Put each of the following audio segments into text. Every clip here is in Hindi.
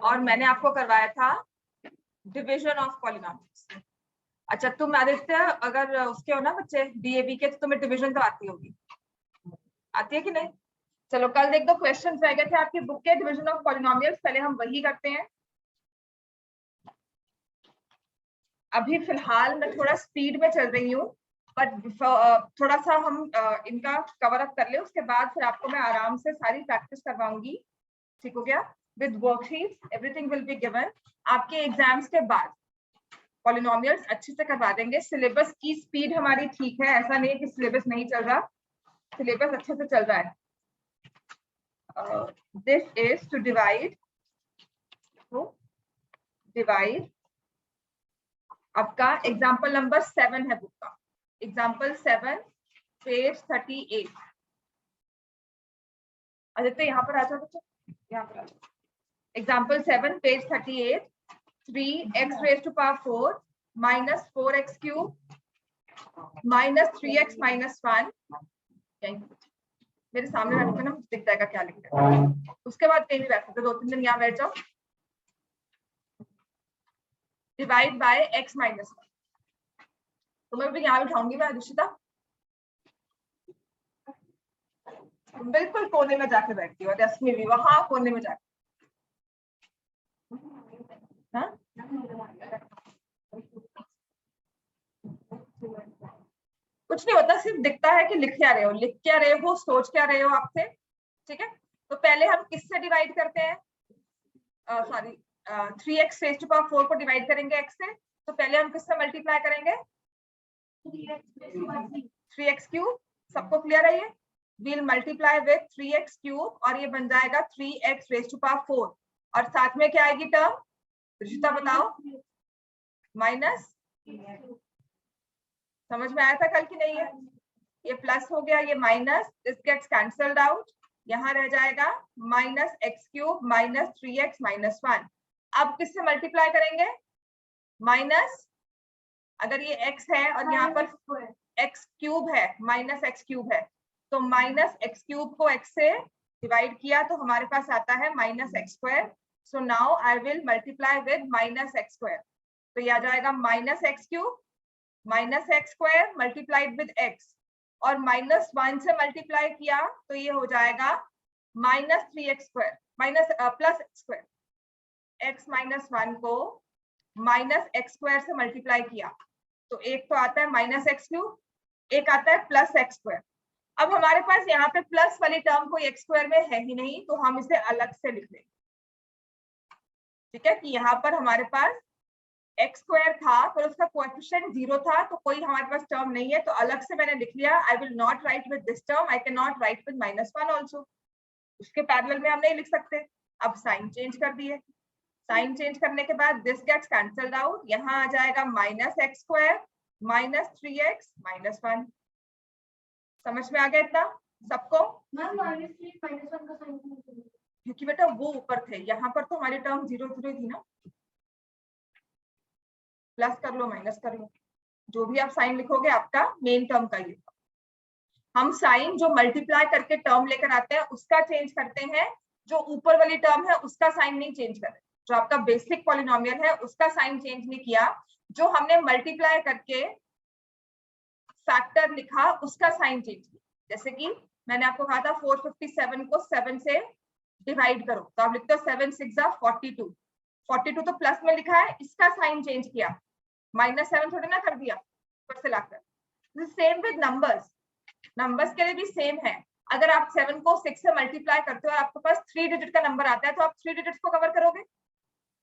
और मैंने आपको करवाया था डिवीजन ऑफ पॉलिनॉमियल्स। अच्छा, तुम आदित्य अगर उसके हो ना बच्चे डीएबी के, तो तुम्हें डिवीजन तो आती होगी, आती है कि नहीं? चलो कल देख दो, क्वेश्चन रह गए थे आपकी बुक के डिवीजन ऑफ पॉलिनॉमियल्स, पहले हम वही करते हैं। अभी फिलहाल मैं थोड़ा स्पीड में चल रही हूँ, बट थोड़ा सा हम इनका कवर अप कर ले, उसके बाद फिर आपको मैं आराम से सारी प्रैक्टिस करवाऊंगी। ठीक हो गया? With worksheets everything will be given. आपके एग्जाम्स के बाद पॉलिनॉमियल्स अच्छे से करवा देंगे। सिलेबस की स्पीड हमारी ठीक है, ऐसा नहीं है कि सिलेबस नहीं चल रहा, सिलेबस अच्छे से चल रहा है। दिस इज टू डिवाइड, आपका एग्जाम्पल नंबर 7 है बुक का, एग्जाम्पल 7 पेज 38। आदित्य यहाँ पर आ जाओ बच्चा, यहाँ पर आ जाओ। Example 7 page 38, 3x raised to power 4 minus 4x cube minus 3x minus 1। मेरे सामने बैठे ना, मुझे दिख जाएगा क्या लिखा है। उसके बाद कहीं भी बैठ सकते, 2-3 दिन यहाँ बैठ जाओ। Divide by x minus 1। तुम्हें भी यहाँ बिठाऊंगी मैं रुचिता, बिल्कुल कोने में जाके बैठती हो, रश्मि भी वहां कोने में जाके। हाँ? कुछ नहीं होता, सिर्फ दिखता है कि लिख क्या रहे हो, लिख क्या रहे हो, सोच क्या रहे हो आपसे। ठीक है, तो पहले हम किससे डिवाइड करते हैं? Sorry, 3x raised to power 4 को डिवाइड करेंगे x से, तो पहले हम किससे मल्टीप्लाई करेंगे? 3x cube. सबको क्लियर है ये? we'll multiply with 3x cube और ये बन जाएगा 3x raised to power 4, और साथ में क्या आएगी टर्म? रिश्ता बताओ। माइनस, समझ में आया था कल की नहीं है? ये प्लस हो गया, ये minus, this gets cancelled out, यहाँ रह जाएगा minus x cube minus 3x minus 1। अब किससे मल्टीप्लाई करेंगे? माइनस, अगर ये x है और यहाँ पर x क्यूब है, माइनस एक्स क्यूब है, तो माइनस एक्स क्यूब को x से डिवाइड किया तो हमारे पास आता है minus x square. So now I will multiply with minus x square, तो ये आ जाएगा minus x cube minus x square multiplied with x, और माइनस 1 से मल्टीप्लाई किया तो ये हो जाएगा minus 3x square minus plus x square. x minus 1 को माइनस एक्स स्क्वायर से मल्टीप्लाई किया तो एक तो आता है माइनस एक्स क्यूब, एक आता है प्लस एक्स स्क्वायर। अब हमारे पास यहाँ पे प्लस वाली टर्म कोई एक्स स्क्वायर में है ही नहीं, तो हम इसे अलग से लिख लेंगे। ठीक है, कि यहाँ पर हमारे पास एक्स स्क्वायर था पर उसका कोएफिशिएंट 0 था, तो कोई हमारे पास टर्म नहीं है, तो अलग से मैंने लिख लिया। I will not right with this term, I can not right with minus 1 also, उसके पैरेलल में हम नहीं लिख सकते। अब साइन चेंज कर दिए, साइन चेंज करने के बाद दिस गेट्स कैंसल्ड आउट, यहाँ आ जाएगा minus x square minus 3x minus 1। समझ में आ गया इतना सबको? क्योंकि बेटा वो ऊपर थे, यहाँ पर तो हमारी टर्म 0 0 थी ना, प्लस कर लो माइनस कर लो, जो भी आप साइन लिखोगे आपका मेन टर्म का ये। हम साइन जो मल्टीप्लाई करके टर्म लेकर आते हैं उसका चेंज करते हैं, जो ऊपर वाली टर्म है उसका साइन नहीं चेंज कर रहे। जो आपका बेसिक पॉलिनोमियल है उसका साइन चेंज नहीं किया, जो हमने मल्टीप्लाई करके फैक्टर लिखा उसका साइन चेंज किया। जैसे कि मैंने आपको कहा था 457 को 7 से डिवाइड करो, तो आप लिखते हो 7 6 42, 42 तो प्लस में लिखा है, इसका साइन चेंज किया, माइनस 7 थोड़ी ना कर दिया ऊपर से लाकर। सेम विद नंबर्स, नंबर्स के लिए भी सेम है। अगर आप 7 को 6 से मल्टीप्लाई करते हो और आपके पास 3 डिजिट का नंबर आता है, तो आप 3 डिजिट्स को कवर करोगे,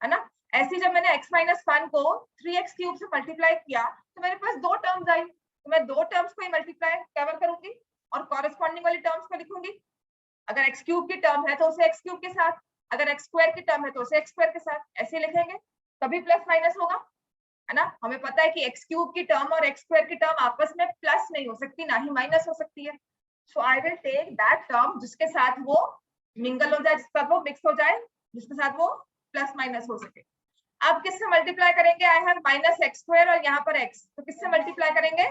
है ना? ऐसे जब मैंने x माइनस 1 को 3x क्यूब से मल्टीप्लाई किया तो मेरे पास 2 टर्म्स आई, तो मैं 2 टर्म्स को ही मल्टीप्लाई कवर करूंगी और कॉरेस्पॉन्डिंग वाली टर्म्स को लिखूंगी। अगर x क्यूब की टर्म है तो उसे x क्यूब के साथ, अगर x स्क्वायर की टर्म है तो उसे x स्क्वायर के साथ, ऐसे लिखेंगे, तभी प्लस माइनस होगा, है ना? हमें पता है कि x क्यूब की टर्म और x स्क्वायर की टर्म आपस में प्लस नहीं हो सकती, ना ही माइनस हो सकती है। So I will take that term जिसके साथ वो मिंगल हो जाए, जिसके साथ वो मिक्स हो जाए, जिसके साथ वो प्लस माइनस हो सके। अब किससे मल्टीप्लाई करेंगे? I have minus x square और यहाँ पर x, तो किससे मल्टीप्लाई करेंगे?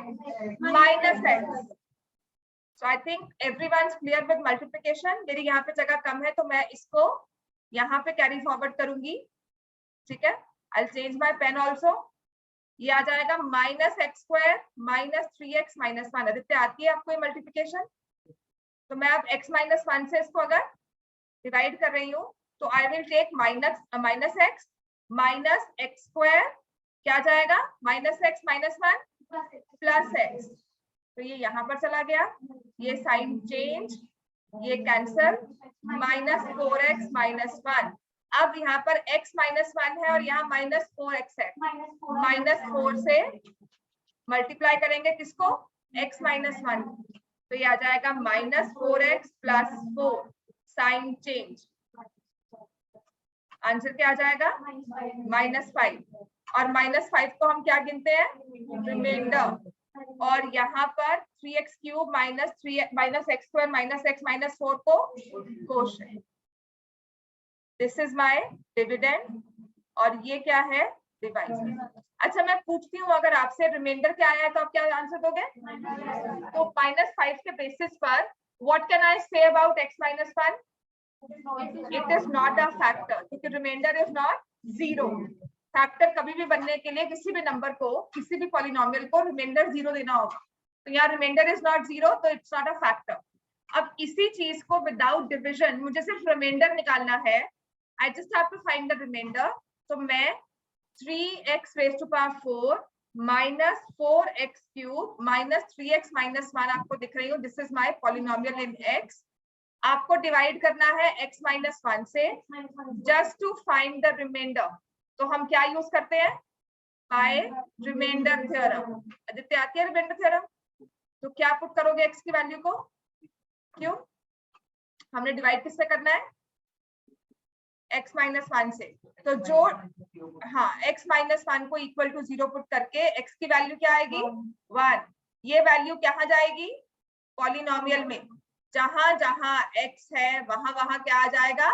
Minus x. So I think everyone is clear with multiplication. मेरी यहाँ पे जगह कम है तो मैं इसको यहाँ पे कैरी फॉरवर्ड करूंगी, ठीक है। I change my pen also, ये आ जाएगा minus x square minus 3x minus 1। Aditya आती है आपको ये मल्टीप्लीकेशन? तो मैं अब x माइनस 1 से इसको अगर डिवाइड कर रही हूँ तो I will take minus x minus x square, क्या जाएगा minus x minus 1 plus x, तो ये यहाँ पर चला गया, ये साइन चेंज, ये कैंसल, माइनस 4x माइनस 1। अब यहाँ पर x माइनस 1 है और यहाँ माइनस 4x है, माइनस 4 से मल्टीप्लाई करेंगे किसको, x माइनस 1, तो ये आ जाएगा minus 4x plus 4, sign change, answer क्या आ जाएगा माइनस 5। और माइनस 5 को हम क्या गिनते हैं, रिमाइंडर। और यहाँ पर 3x cube minus x square minus x minus 4 को quotient. This is my dividend और ये क्या है, डिवाइजर। अच्छा मैं पूछती हूँ, अगर आपसे रिमाइंडर क्या आया है तो आप क्या आंसर दोगे? तो माइनस 5 के बेसिस पर what can I say about x minus 1? It is not a factor, क्योंकि remainder is not zero. Factor कभी भी बनने के लिए किसी भी नंबर को, किसी भी पॉलिनोमियल को रिमाइंडर 0 देना होगा, तो यहाँ रिमाइंडर इज नॉट 0, तो इट्स नॉट अ फैक्टर। अब इसी चीज को विदाउट डिविजन मुझे सिर्फ रिमाइंडर निकालना है, I just have to find the remainder. तो मैं 3x raise to power 4 minus 4x cube minus 3x minus 1 आपको दिख रही हूँ, this is my polynomial in x। आपको डिवाइड करना है x माइनस 1 से, just to find the remainder. तो हम क्या यूज करते हैं, बाय रिमाइंडर थ्योरम। आदित्य आती है रिमाइंडर थ्योरम? तो क्या पुट करोगे x की वैल्यू को, क्यों हमने डिवाइड किससे करना है, x माइनस 1 से, तो जो हाँ x माइनस 1 को इक्वल टू 0 पुट करके x की वैल्यू क्या आएगी 1। ये वैल्यू कहाँ जाएगी, पॉलिनोमियल में, जहां जहां x है वहां वहां क्या आ जाएगा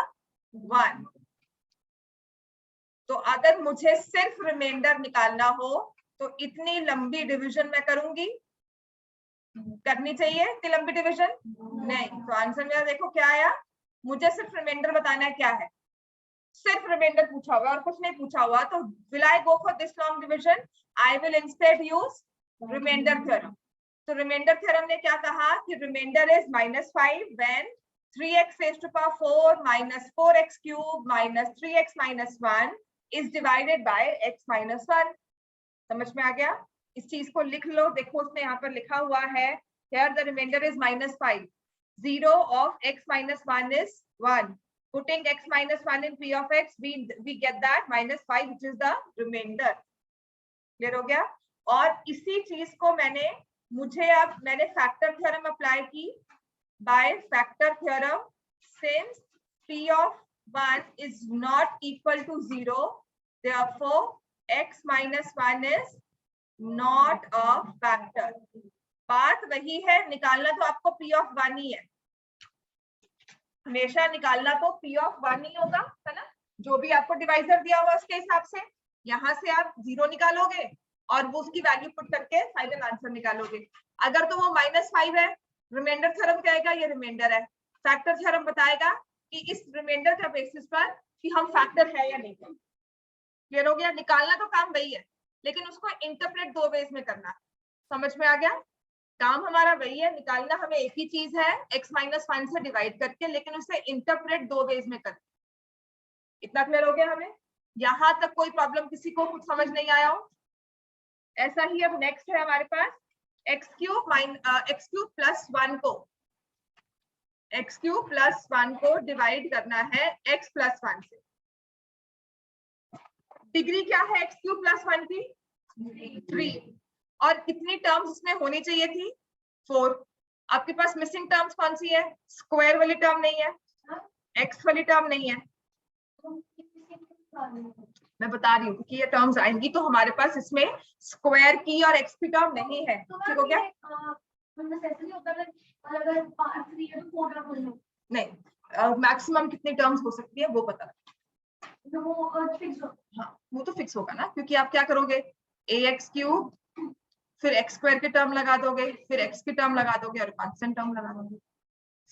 1। तो अगर मुझे सिर्फ रिमाइंडर निकालना हो तो इतनी लंबी डिवीजन मैं करूंगी, करनी चाहिए इतनी लंबी डिवीजन नहीं। तो आंसर मेरा देखो क्या आया, मुझे सिर्फ रिमाइंडर बताना है क्या है, सिर्फ रिमाइंडर पूछा हुआ और कुछ नहीं पूछा हुआ, तो will I go for this long division, I will instead use remainder theorem. तो रिमाइंडर थ्योरम ने क्या कहा कि remainder is -5 when 3x raise to power 4 minus 4x cube minus 3x minus 1 is divided by x minus 1। समझ में आ गया? इस चीज को लिख लो, देखो उसमें यहाँ पर लिखा हुआ है, here the remainder is -5, 0 of x minus 1 is 1. Putting x minus 1 in p of x, we get that -5 which is the remainder. Clear हो गया? और इसी चीज को मैंने फैक्टर थ्योरम अप्लाई की, bye factor theorem, since p of 1 is not equal to 0, therefore x minus 1 is not a factor. बात वही है, निकालना तो आपको p of 1 ही है, हमेशा निकालना तो p of 1 ही होगा, है ना। जो भी आपको डिवाइजर दिया हुआ उसके हिसाब से यहाँ से आप 0 निकालोगे और वो उसकी वैल्यू पुट करके फाइनल आंसर निकालोगे। अगर तो वो -5 है, रिमाइंडर थ्योरम कहेगा ये रिमाइंडर है, फैक्टर थ्योरम बताएगा कि इस रिमाइंडर का बेसिस पर कि हम फैक्टर है या नहीं। क्लियर हो गया? निकालना तो काम वही है, लेकिन उसको इंटरप्रेट 2 वेज में करना। समझ में आ गया? काम हमारा वही है, निकालना हमें एक ही चीज है, x माइनस 1 से डिवाइड करके, लेकिन उसे इंटरप्रेट 2 वेज में करना। इतना क्लियर हो गया हमें? यहां तक कोई प्रॉब्लम किसी को कुछ समझ नहीं आया हो? ऐसा ही अब नेक्स्ट है हमारे पास x क्यूब प्लस 1 को डिवाइड करना है x प्लस 1 से। डिग्री क्या है x क्यूब प्लस 1 की? 3। और कितनी टर्म्स इसमें होनी चाहिए थी? 4। आपके पास मिसिंग टर्म्स कौन सी है? स्क्वायर वाली टर्म नहीं है, x वाली टर्म नहीं है, मैं बता रही हूँ कि ये टर्म्स आएंगी, तो हमारे पास इसमें स्क्वायर की और x की टर्म नहीं है। ठीक हो गया? नहीं, मैक्सिमम कितनी टर्म्स हो सकती है वो पता, हाँ वो तो फिक्स होगा ना, क्योंकि आप क्या करोगे, ax क्यूब फिर x स्क्वायर की टर्म लगा दोगे, फिर x की टर्म लगा दोगे और कांस्टेंट टर्म लगा दोगे।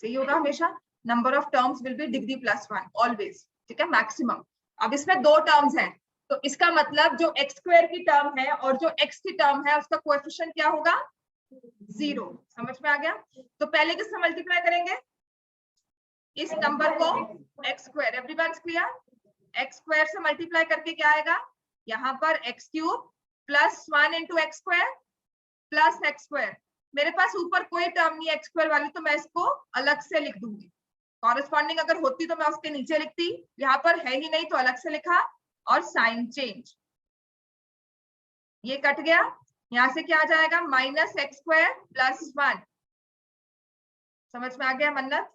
सही होगा हमेशा। Number of terms will be degree +1 always. ठीक है, मैक्सिमम। अब इसमें दो टर्म्स हैं, तो इसका मतलब जो एक्स स्क्वायर की टर्म है और जो एक्स की टर्म है उसका कोएफिशिएंट क्या होगा, 0। समझ में आ गया? तो पहले किससे मल्टीप्लाई करेंगे, इस नंबर को x square, everyone clear? X square से मल्टीप्लाई करके क्या आएगा, यहाँ पर x cube plus 1 into x square plus x square. मेरे पास ऊपर कोई टर्म नहीं है एक्स स्क्वायर वाली, तो मैं इसको अलग से लिख दूंगी। कॉरेस्पॉन्डिंग अगर होती तो मैं उसके नीचे लिखती, यहाँ पर है ही नहीं तो अलग से लिखा, और साइन चेंज, ये कट गया। यहाँ से क्या आ जाएगा, माइनस एक्स स्क्वायर प्लस 1। समझ में आ गया मन्नत?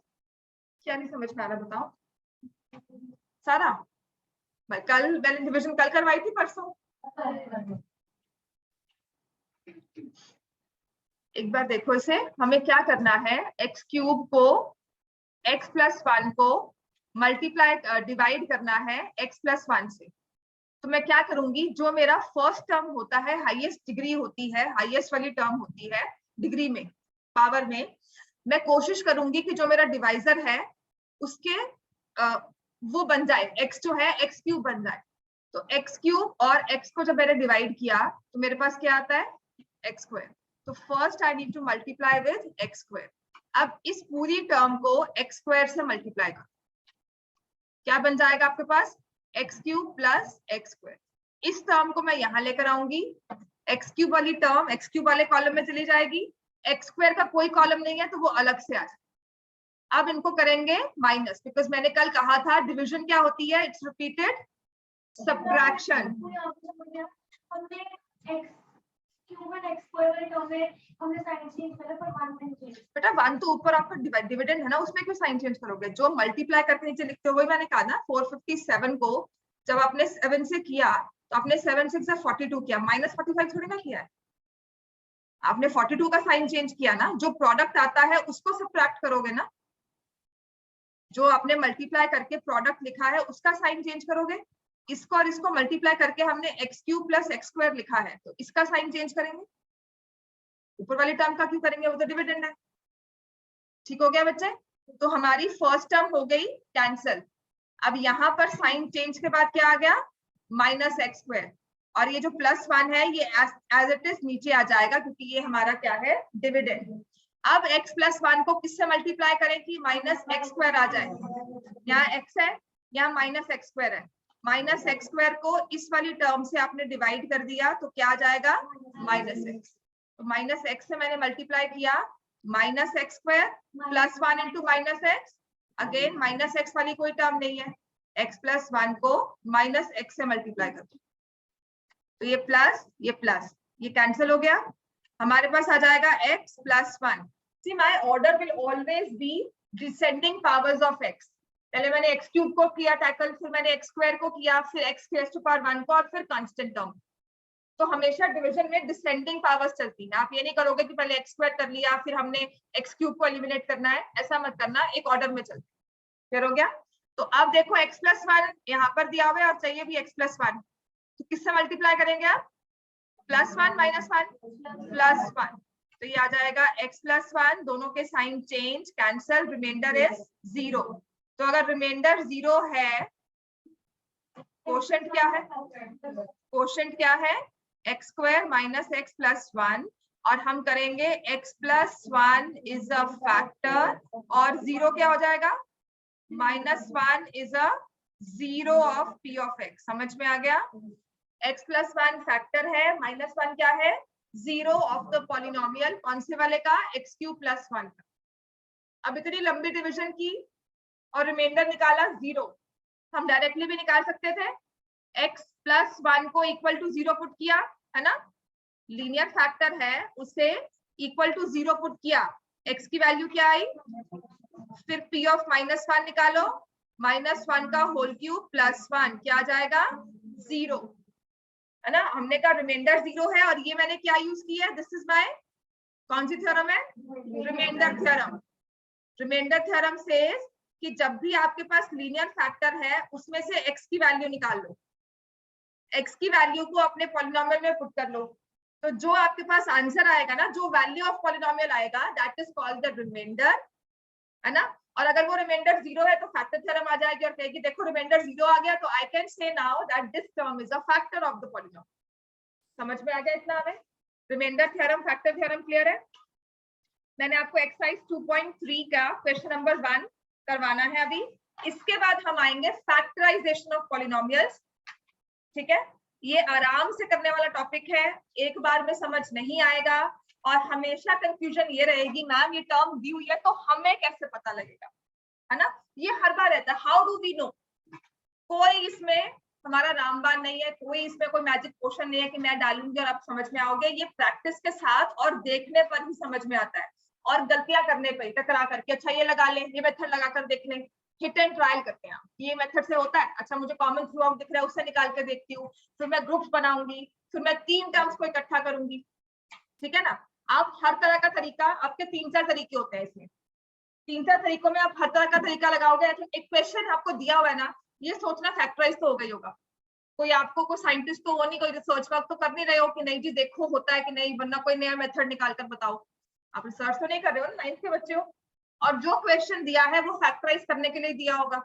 क्या नहीं समझ में आ रहा बताओ सारा? कल बैलेंस डिवीजन कल करवाई थी, परसों? एक बार देखो इसे, हमें क्या करना है, एक्स क्यूब को एक्स प्लस 1 को मल्टीप्लाई डिवाइड करना है एक्स प्लस 1 से। तो मैं क्या करूंगी, जो मेरा फर्स्ट टर्म होता है, हाईएस्ट डिग्री होती है, हाईएस्ट वाली टर्म होती है डिग्री में, पावर में, मैं कोशिश करूंगी कि जो मेरा डिवाइजर है उसके वो बन जाए, एक्स जो है एक्स क्यूब बन जाए। तो एक्स क्यूब और एक्स को जब मैंने डिवाइड किया तो मेरे पास क्या आता है, एक्स स्क्वायर। तो first I need to multiply with x square. अब इस पूरी टर्म को एक्स स्क्वायर से मल्टीप्लाई करो, क्या बन जाएगा आपके पास, x cube plus x square. इस टर्म को मैं यहाँ लेकर आऊंगी, एक्स क्यूब वाली टर्म एक्स क्यूब वाले कॉलम में चली जाएगी, एक्स स्क्वायर का कोई कॉलम नहीं है तो वो अलग से आ जाए। अब इनको करेंगे माइनस, बिकॉज मैंने कल कहा था डिवीजन क्या होती है, इट्स रिपीटेड सब्ट्रैक्शन। बेटा 1 तो ऊपर आपका डिविडेंड है ना, उसमें क्यों साइन चेंज करोगे, जो मल्टीप्लाई करके नीचे लिखते हो वही मैंने कहा ना। 457 को जब आपने 7 से किया तो आपने 7 6 से 42 किया, माइनस 45 थोड़ी ना किया है, आपने 42 का साइन चेंज किया ना। जो प्रोडक्ट आता है उसको सब्ट्रैक्ट करोगे ना, जो आपने मल्टीप्लाई करके प्रोडक्ट लिखा है उसका साइन चेंज करोगे। इसको और इसको मल्टीप्लाई करके हमने x cube plus x square लिखा है तो इसका साइन चेंज करेंगे, ऊपर वाली टर्म का क्यों करेंगे, वो तो डिविडेंड है। ठीक हो गया बच्चे? तो हमारी फर्स्ट टर्म हो गई कैंसल। अब यहाँ पर साइन चेंज के बाद क्या आ गया, माइनस एक्स स्क्वायर, और ये जो प्लस 1 है ये एज इट इज नीचे आ जाएगा क्योंकि ये हमारा क्या है, डिविडेंड। अब x प्लस 1 को किससे मल्टीप्लाई करें कि माइनस एक्स स्क्वायर आ जाए, यहाँ x है, यहाँ माइनस एक्स स्क्वायर है, माइनस एक्स स्क्वायर को इस वाली टर्म से आपने डिवाइड कर दिया तो क्या आ जाएगा, माइनस एक्स। तो माइनस एक्स से मैंने मल्टीप्लाई किया, minus x square plus 1 into minus x, again minus x वाली कोई टर्म नहीं है, x प्लस 1 को माइनस एक्स से मल्टीप्लाई कर दो तो ये प्लस ये कैंसिल हो गया, हमारे पास आ जाएगा x plus 1। See, my order will always be descending powers of x. पहले मैंने x क्यूब को किया टैकल, फिर मैंने x स्क्वायर को किया, फिर x रेज़ टू पावर 1 को, और फिर कांस्टेंट टर्म। तो हमेशा डिवीजन में डिसेंडिंग पावर्स चलती है। आप ये नहीं करोगे कि पहले x स्क्वायर कर लिया फिर हमने x क्यूब को एलिमिनेट करना है, ऐसा मत करना, एक ऑर्डर में चलते। फिर हो गया? तो अब देखो x प्लस 1 यहाँ पर दिया हुआ है और चाहिए भी x प्लस 1, तो किससे मल्टीप्लाई करेंगे आप, प्लस 1 माइनस 1 प्लस 1, तो ये आ जाएगा x प्लस 1, दोनों के sign change, cancel, remainder is 0। तो अगर रिमाइंडर 0 है, कोशेंट क्या है, कोशेंट क्या है, x square minus x plus 1, और हम करेंगे x plus 1 is a factor, और 0 क्या हो जाएगा, minus 1 is a 0 of p of x। समझ में आ गया? x प्लस 1 फैक्टर है, माइनस 1 क्या है, 0 ऑफ द पॉलिनोमियल, कौन से वाले का, x क्यूब प्लस 1 का। अब इतनी लंबी डिवीजन की और रिमाइंडर निकाला 0, हम डायरेक्टली भी निकाल सकते थे, x प्लस 1 को इक्वल टू 0 पुट किया है ना, लीनियर फैक्टर है उसे इक्वल टू 0 पुट किया, x की वैल्यू क्या आई, फिर p ऑफ माइनस 1 निकालो, माइनस 1 का होल क्यूब प्लस 1 क्या आ जाएगा, 0 है ना। हमने कहा रिमाइंडर 0 है, और ये मैंने क्या यूज किया है, दिस इज माय कौन सी थ्योरम है, remainder theorem. Remainder theorem says कि जब भी आपके पास लीनियर फैक्टर है उसमें से x की वैल्यू निकाल लो, x की वैल्यू को अपने पॉलिनोमियल में पुट कर लो, तो जो आपके पास आंसर आएगा ना, जो वैल्यू ऑफ पॉलिनोमियल आएगा, that is called the remainder, है ना। और अगर वो रिमाइंडर 0 है तो फैक्टर थ्योरम आ जाएगी और कहेगी देखो रिमाइंडर 0 आ गया तो I can say now that this term is a factor of the polynomial. समझ में आ गया इतना? हमें remainder theorem, factor theorem clear है? मैंने आपको एक्सरसाइज 2.3 का क्वेश्चन नंबर 1 करवाना है अभी। इसके बाद हम आएंगे फैक्टराइजेशन ऑफ पॉलिनोमियल्स। ठीक है, ये आराम से करने वाला टॉपिक है, एक बार में समझ नहीं आएगा और हमेशा कंफ्यूजन ये रहेगी मैम ये टर्म दी हुई है तो हमें कैसे पता लगेगा, है ना? ये हर बार रहता है, हाउ डू वी नो। कोई इसमें हमारा रामबाण नहीं है, कोई इसमें कोई मैजिक पोशन नहीं है कि मैं डालूंगी और आप समझ में आओगे। ये प्रैक्टिस के साथ और देखने पर ही समझ में आता है और गलतियां करने पर, टकरा करके अच्छा ये लगा ले, ये मेथड लगाकर देख लें, हिट एंड ट्रायल करते हैं। ये मेथड से होता है, अच्छा मुझे कॉमन थ्रू आउट दिख रहा है उससे निकाल के देखती हूँ, फिर मैं ग्रुप्स बनाऊंगी, फिर मैं 3 टर्म्स को इकट्ठा करूंगी। ठीक है ना? आप हर तरह का तरीका, आपके 3-4 तरीके होते हैं इसमें, 3-4 तरीकों में आप हर तरह का तरीका लगाओगे। एक क्वेश्चन आपको दिया हुआ है ना, ये सोचना फैक्टराइज तो हो गई होगा, कोई आपको कोई साइंटिस्ट तो हो नहीं, कोई रिसर्च वर्क तो कर नहीं रहे हो कि नहीं जी देखो होता है कि नहीं, वरना कोई नया मेथड निकाल कर बताओ। आप रिसर्च तो नहीं कर रहे हो ना, 9th के बच्चे हो। और जो क्वेश्चन दिया है वो फैक्टराइज करने के लिए दिया होगा,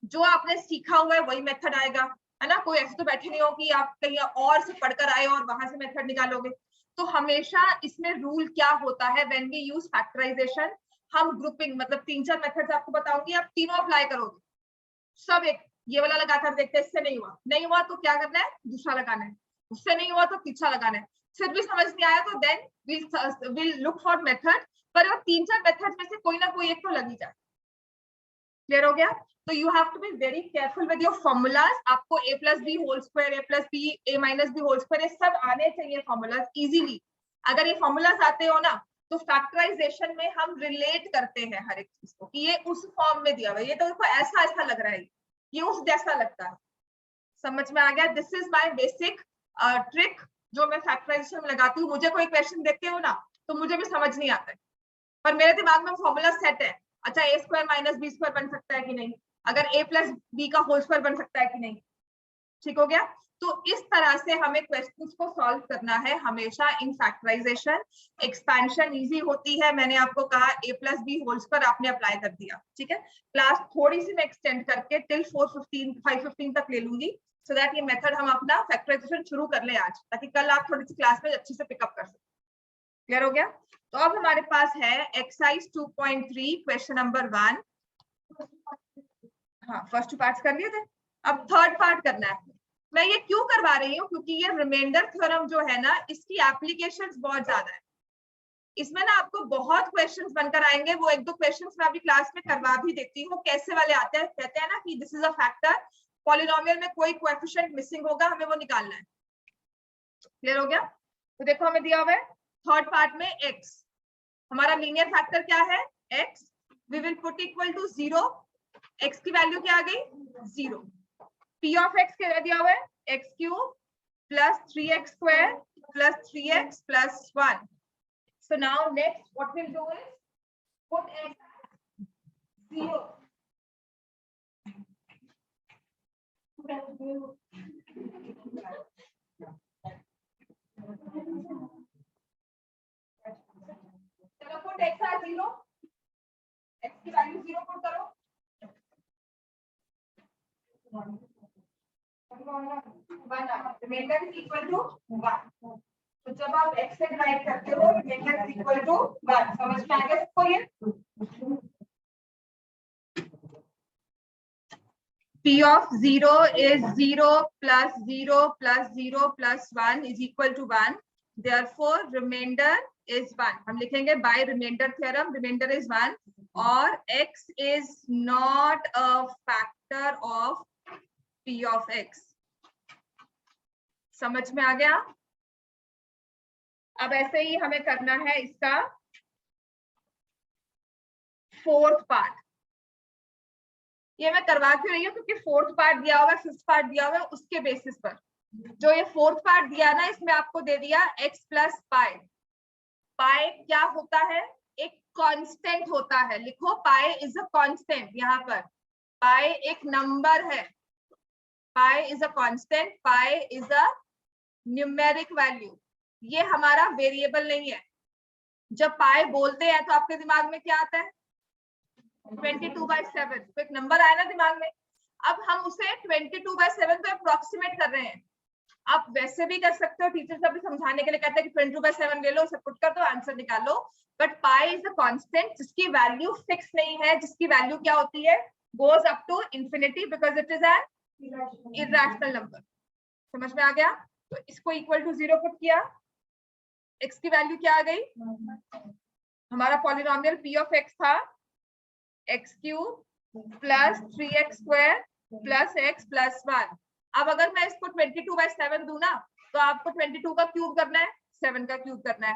जो आपने सीखा हुआ है वही मेथड आएगा, है ना? कोई ऐसे तो बैठे नहीं हो कि आप कहीं और से पढ़कर आए और वहां से मेथड निकालोगे। तो हमेशा इसमें रूल क्या होता है व्हेन वी यूज फैक्टराइजेशन, हम ग्रुपिंग मतलब 3-4 मेथड्स आपको बताऊंगी, आप तीनों अप्लाई करोगे। सब एक ये वाला लगाकर देखते हैं, इससे नहीं हुआ तो क्या करना है, दूसरा लगाना है, उससे नहीं हुआ तो तीसरा लगाना है, फिर भी समझ नहीं आया तो then will look for method. पर 3-4 मेथड में से कोई ना कोई एक तो लग ही जाए। क्लियर हो गया? तो you have to be very careful with your formulas. आपको a plus b whole square, a plus b, a minus b whole square, ये सब आने चाहिए फॉर्मूलाज इजीली। अगर ये फॉर्मूलाज आते हो ना तो फैक्टराइजेशन में हम रिलेट करते हैं हर एक चीज को कि ये उस फॉर्म में दिया हुआ है, ये तो देखो ऐसा ऐसा लग रहा है, ये उस जैसा लगता है। समझ में आ गया? This is my basic trick जो मैं फैक्टराइजेशन में लगाती हूँ। मुझे कोई क्वेश्चन देखते हो ना तो मुझे भी समझ नहीं आता है, पर मेरे दिमाग में फॉर्मूला सेट है, अच्छा ए स्क्वायर माइनस बी स्क्वायर बन सकता है कि नहीं, अगर ए प्लस बी का होल स्क्वायर बन सकता है कि नहीं। ठीक हो गया? तो इस तरह से हमें क्वेश्चंस को सॉल्व करना है हमेशा इन फैक्टराइजेशन। एक्सपेंशन इजी होती है, मैंने आपको कहा a plus b whole square आपने अप्लाई कर दिया। ठीक है, क्लास थोड़ी सी मैं एक्सटेंड करके टिल 5:15 तक ले लूंगी सो दैट ये मेथड हम अपना फैक्टराइजेशन शुरू कर ले आज, ताकि कल आप थोड़ी सी क्लास में अच्छे से पिकअप कर सकें। क्लियर हो गया? तो अब हमारे पास है एक्सरसाइज 2.3 क्वेश्चन नंबर 1। हाँ, फर्स्ट 2 पार्ट्स कर लिए थे, अब थर्ड पार्ट करना है। मैं ये क्यों करवा रही हूँ, क्योंकि ये रिमाइंडर थ्योरम जो है ना इसकी एप्लीकेशंस बहुत ज्यादा है। इसमें ना आपको बहुत क्वेश्चंस बनकर आएंगे, वो 1-2 क्वेश्चंस मैं अभी क्लास में करवा भी देती हूँ। कैसे वाले आते हैं, कहते हैं ना कि this is a factor, polynomial में कोई कोएफिशिएंट मिसिंग होगा, हमें वो निकालना है। क्लियर हो गया? तो देखो हमें दिया हुआ है थर्ड पार्ट में x, हमारा लीनियर फैक्टर क्या है x, we will put equal to 0, x की वैल्यू क्या आ गई 0, p ऑफ x क्या दिया हुआ है x cube plus 3x square plus 3x plus 1। So now next what we'll do is put x as 0. चलो put x as 0, x की वैल्यू 0 पुट करो, रिमाइंडर इज इक्वल टू 1। तो जब आप x से डिवाइड करते हो रिमाइंडर इज इक्वल टू 1, समझ में आ गया सबको ये? p of 0 is 0 plus 0 plus 0 plus 1 is equal to 1, therefore remainder is 1। हम लिखेंगे by remainder theorem remainder is 1 और x is not a factor of p of x। समझ में आ गया? अब ऐसे ही हमें करना है इसका फोर्थ पार्ट। ये मैं करवा क्यों रही हूँ, क्योंकि फोर्थ पार्ट दिया हुआ है, फिफ्थ पार्ट दिया हुआ है, उसके बेसिस पर जो ये फोर्थ पार्ट दिया ना इसमें आपको दे दिया x प्लस पाई। पाई क्या होता है, एक कांस्टेंट होता है, लिखो पाई इज अ कांस्टेंट, यहाँ पर पाई एक नंबर है, पाई is a constant, pi is a numeric value, ये हमारा वेरिएबल नहीं है। जब पाई बोलते हैं तो आपके दिमाग में क्या आता है, 22/7। तो एक नंबर आया ना दिमाग में, अब हम उसे 22/7 पे अप्रोक्सीमेट कर रहे हैं। आप वैसे भी कर सकते हो, टीचर सब भी समझाने के लिए कहते हैं कि 22/7 ले लो, उसे पुट कर दो, आंसर निकाल लो। But pi is a constant जिसकी वैल्यू फिक्स नहीं है, जिसकी वैल्यू क्या होती है, goes up to infinity because it is an irrational number. समझ में आ गया? तो इसको इक्वल टू 0 पुट किया, x की वैल्यू क्या आ गई, हमारा पॉलिनोमियल p ऑफ x था x³ plus 3x² plus x plus 1। अब अगर मैं इसको 22/7 दूं ना, तो आपको 22 का क्यूब करना है, 7 का क्यूब करना है,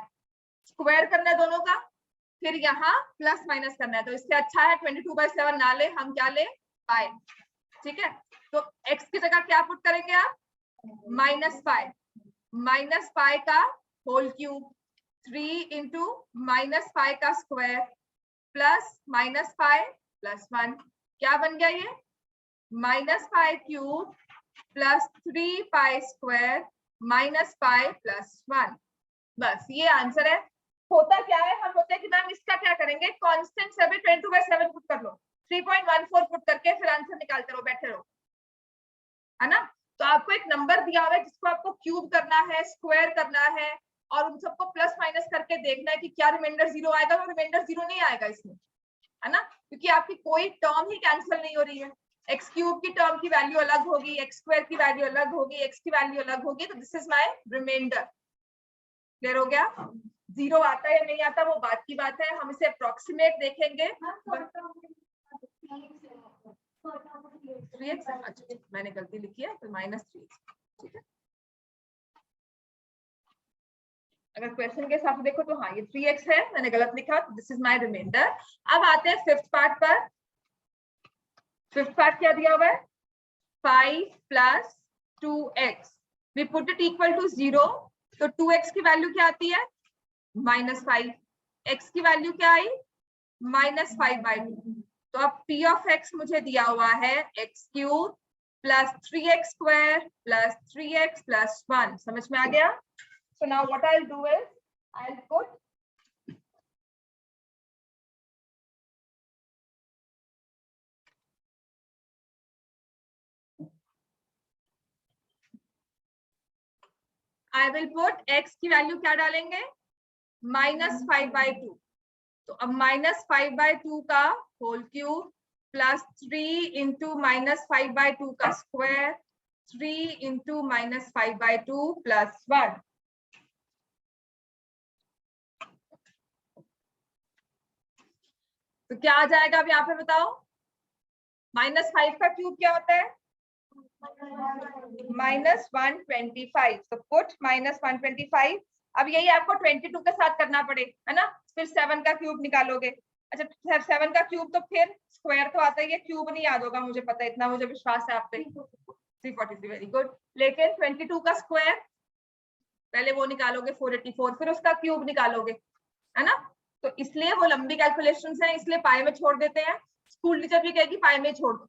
स्क्वायर करना है दोनों का, फिर यहाँ प्लस माइनस करना है। तो इससे अच्छा है 22/7 ना ले, हम क्या ले, पाई। ठीक है, तो x की जगह क्या पुट करेंगे आप, -पाई, -पाई का होल क्यूब, 3 इंटू -पाई का स्क्वायर प्लस -पाई प्लस 1। क्या बन गया ये, -पाई cube plus 3 pi square -pi plus 1। बस ये आंसर है। होता क्या है, हम होते हैं कि मैम इसका क्या करेंगे, कांस्टेंट से भी 22/7 पुट कर लो, 3.14 पुट करके फिर आंसर निकालते रहो, बैठे रहो, है ना। तो आपको एक नंबर दिया हुआ है जिसको आपको क्यूब करना है, स्क्वायर करना है, और उन सबको प्लस माइनस करके देखना है कि क्या रिमाइंडर 0 आएगा। वो रिमाइंडर 0 नहीं आएगा इसमें, है ना, क्योंकि आपकी कोई टर्म ही कैंसिल नहीं हो रही है। x³ की टर्म की वैल्यू अलग होगी, x² की वैल्यू अलग होगी, x की वैल्यू अलग होगी, तो this is my remainder. Clear हो गया? 0 आता है या नहीं आता वो बात की बात है, हम इसे अप्रोक्सीमेट देखेंगे। 3x, अच्छा मैंने गलती लिखी है, तो -3x। ठीक है, अगर क्वेश्चन के हिसाब से देखो तो हाँ ये 3x है, मैंने गलत लिखा, दिस इज माय रिमाइंडर। अब आते हैं फिफ्थ पार्ट पर। फिफ्थ पार्ट क्या दिया हुआ है, 5 + 2x, we put it equal to 0। तो 2x की वैल्यू क्या आती है, -5, x की वैल्यू क्या आई, -5/2। तो अब p ऑफ x मुझे दिया हुआ है x³ plus 3x² plus 3x plus 1। समझ में आ गया? So now what I'll do is I'll put x की वैल्यू क्या डालेंगे, -5/2। तो अब -5/2 का होल क्यूब प्लस 3 इंटू -5/2 का स्क्वायर, 3 इंटू -5/2 प्लस 1। तो क्या आ जाएगा अब यहाँ पे बताओ, -5 का क्यूब क्या होता है, -125। तो पुट -125। अब यही आपको 22 के साथ करना पड़े, है ना, फिर 7 का क्यूब निकालोगे। अच्छा 7 का क्यूब तो फिर स्क्वायर तो आता ही है, क्यूब नहीं याद होगा मुझे पता है, इतना मुझे विश्वास है आप पे। 343, वेरी गुड। लेकिन 22 का स्क्वायर पहले वो निकालोगे 484, फिर उसका क्यूब निकालोगे, है ना। तो इसलिए वो लंबी कैलकुलेशंस हैं, इसलिए पाई में छोड़ देते हैं। स्कूल टीचर भी कहेगी पाई में छोड़ दो।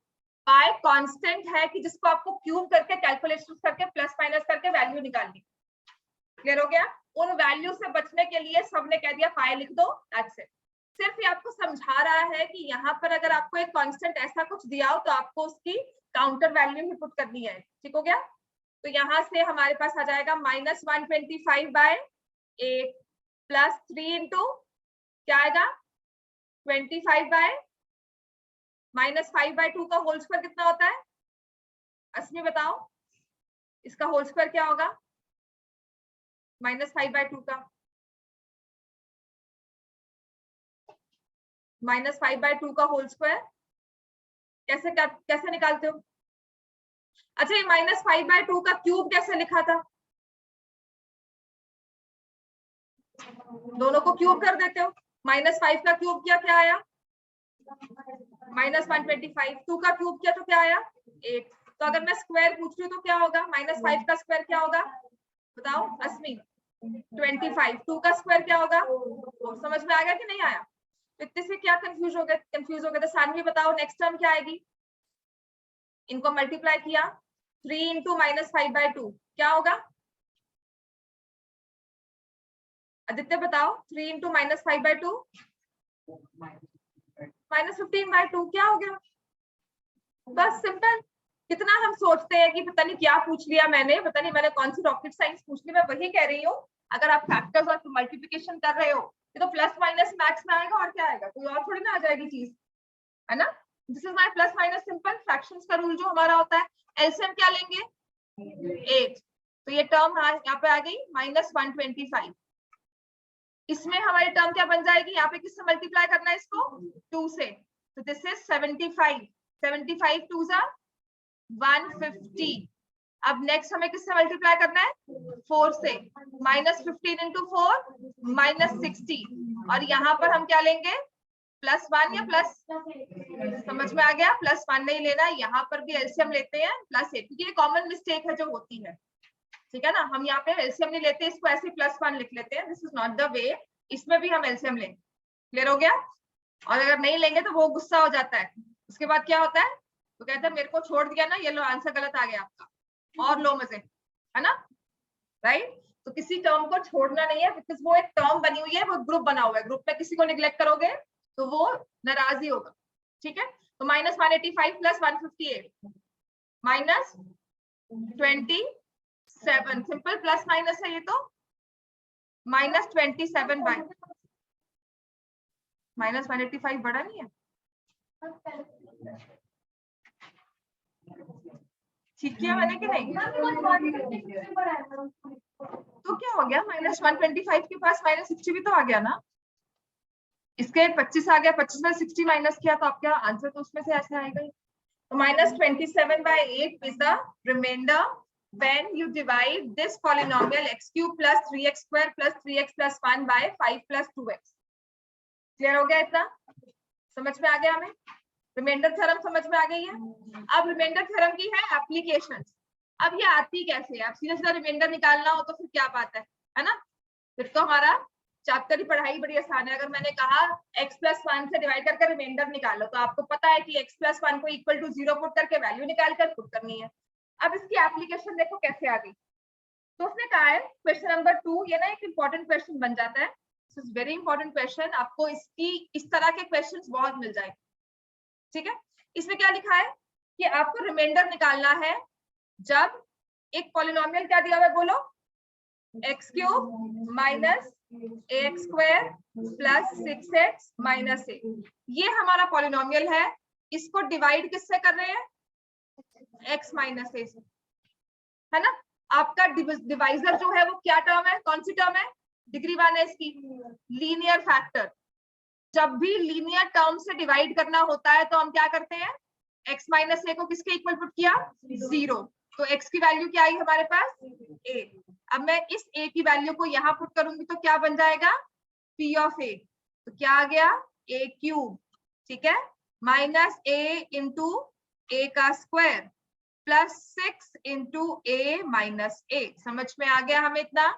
पाई कांस्टेंट है कि जिसको आपको क्यूब करके कैलकुलेशंस करके प्लस माइनस करके वैल्यू निकालनी। क्लियर हो गया? उन वैल्यू से बचने के लिए सबने कह दिया पाई लिख दो, दैट्स इट। सिर्फ ये आपको समझा रहा है कि यहाँ पर अगर आपको एक कांस्टेंट ऐसा कुछ दिया हो तो आपको उसकी काउंटर वैल्यू ही पुट करनी है। ठीक हो गया? तो यहाँ से हमारे पास आ जाएगा -125/8 प्लस 3 इंटू क्या आएगा 25 -5/2 का होल स्क्वायर कितना होता है, अस्मी बताओ, इसका होल स्क्वायर क्या होगा, -5/2 का, -5/2 का होल स्क्वायर कैसे निकालते हो? अच्छा ये -5/2 का क्यूब कैसे लिखा था, दोनों को क्यूब कर देते हो। -5 का क्यूब किया क्या आया, -125। 2 का क्यूब किया तो क्या आया, 8। तो अगर मैं स्क्वायर पूछ रही हूँ तो क्या होगा, -5 का स्क्वायर क्या होगा बताओ अस्मी, 25। 2 का स्क्वायर क्या होगा, समझ में आ गया कि नहीं आया? तो इतने से क्या कंफ्यूज हो गए? तो सानवी बताओ नेक्स्ट टर्म क्या आएगी, इनको मल्टीप्लाई किया 3 इंटू -5/2 क्या होगा, आदित्य बताओ 3 इंटू -5/2 -15/2 क्या हो गया? बस सिंपल। कितना हम सोचते हैं कि पता नहीं क्या पूछ लिया मैंने, पता नहीं मैंने कौन सी रॉकेट साइंस पूछ ली। मैं वही कह रही हूँ, अगर आप फैक्टर्स और मल्टीप्लिकेशन कर रहे हो ये तो प्लस माइनस मैक्स में आएगा, और क्या आएगा, कोई और थोड़ी ना आ जाएगी चीज, है ना। This is my plus minus simple fractions का रूल जो हमारा होता है। एलसीएम क्या लेंगे? 8। तो ये टर्म यहाँ पे आ गई -125। इसमें हमारी टर्म क्या बन जाएगी? यहाँ पे किससे मल्टीप्लाई करना है इसको? 2 से। तो दिस इज 75। 75 2 जा 150। अब नेक्स्ट हमें किससे मल्टीप्लाई करना है? 4 से। -15 × 4 -60। और यहाँ पर हम क्या लेंगे? +1 या प्लस, समझ में आ गया? +1 नहीं लेना, यहाँ पर भी एलसीएम लेते हैं +8, क्योंकि ये कॉमन मिस्टेक है जो होती है, ठीक है ना। हम यहाँ पे एलसीएम नहीं लेते, इसको ऐसे +1 लिख लेते हैं। This is not the way, इसमें भी हम एलसीएम लेंगे। क्लियर हो गया? और अगर नहीं लेंगे तो वो गुस्सा हो जाता है। उसके बाद क्या होता है? तो कहता है मेरे को छोड़ दिया ना, ये लो आंसर गलत आ गया आपका, और लो मजे, है ना, राइट। तो किसी टर्म को छोड़ना नहीं है, बिकॉज वो एक टर्म बनी हुई है, वो ग्रुप बना हुआ है, ग्रुप में किसी को निग्लेक्ट करोगे तो वो नाराज ही होगा, ठीक है। तो -185 + 158 -27, सिंपल प्लस माइनस है ये तो, -27 बाय -185 बड़ा नहीं है, ठीक किया मैंने कि नहीं? तो क्या हो गया? -125 के पास -60 भी तो आ गया ना, इसके 25 आ गया, 25 में 60 माइनस किया तो आपका आंसर तो उसमें से ऐसे आएगा ही। तो -27/8 is the remainder when you divide this polynomial x³ + 3x² + 3x + 1 by 5 + 2x। Clear हो गया? इतना समझ में आ गया हमें? रिमाइंडर थ्योरम समझ में आ गई है। अब रिमाइंडर थ्योरम की है एप्लीकेशन। अब ये आती कैसे है? आप सीधा सीधा रिमाइंडर निकालना हो तो फिर क्या बात है ना, फिर तो हमारा चैप्टर की पढ़ाई बड़ी आसान है। अगर मैंने कहा x + 1 से डिवाइड करके रिमाइंडर निकालो, तो आपको पता है कि x + 1 को इक्वल टू 0 पुट करके वैल्यू निकाल कर पुट करनी है। अब इसकी एप्लीकेशन देखो कैसे आ गई। तो उसने कहा है क्वेश्चन नंबर 2, ये ना एक इंपॉर्टेंट क्वेश्चन बन जाता है, this is very important question, आपको इसकी इस तरह के क्वेश्चंस बहुत मिल जाएंगे, ठीक है। इसमें क्या लिखा है कि आपको रिमाइंडर निकालना है जब एक पॉलिनोमियल क्या दिया हुआ है, बोलो, x³ - ax² + 6x - a। ये हमारा पॉलिनोमियल है, इसको डिवाइड किससे कर रहे हैं? x - a से, है ना। आपका डिवाइजर जो है वो क्या टर्म है, कौन सी टर्म है? डिग्री 1 है इसकी, लीनियर फैक्टर। जब भी लीनियर टर्म से डिवाइड करना होता है तो हम क्या करते हैं? x - a को किसके इक्वल पुट किया? 0। तो x की वैल्यू क्या आई हमारे पास? a। अब मैं इस a की वैल्यू को यहाँ पुट करूंगी तो क्या बन जाएगा? p of a। तो क्या आ गया? a³, ठीक है, -a × a का स्क्वायर +6 × a - a। समझ में आ गया हमें इतना?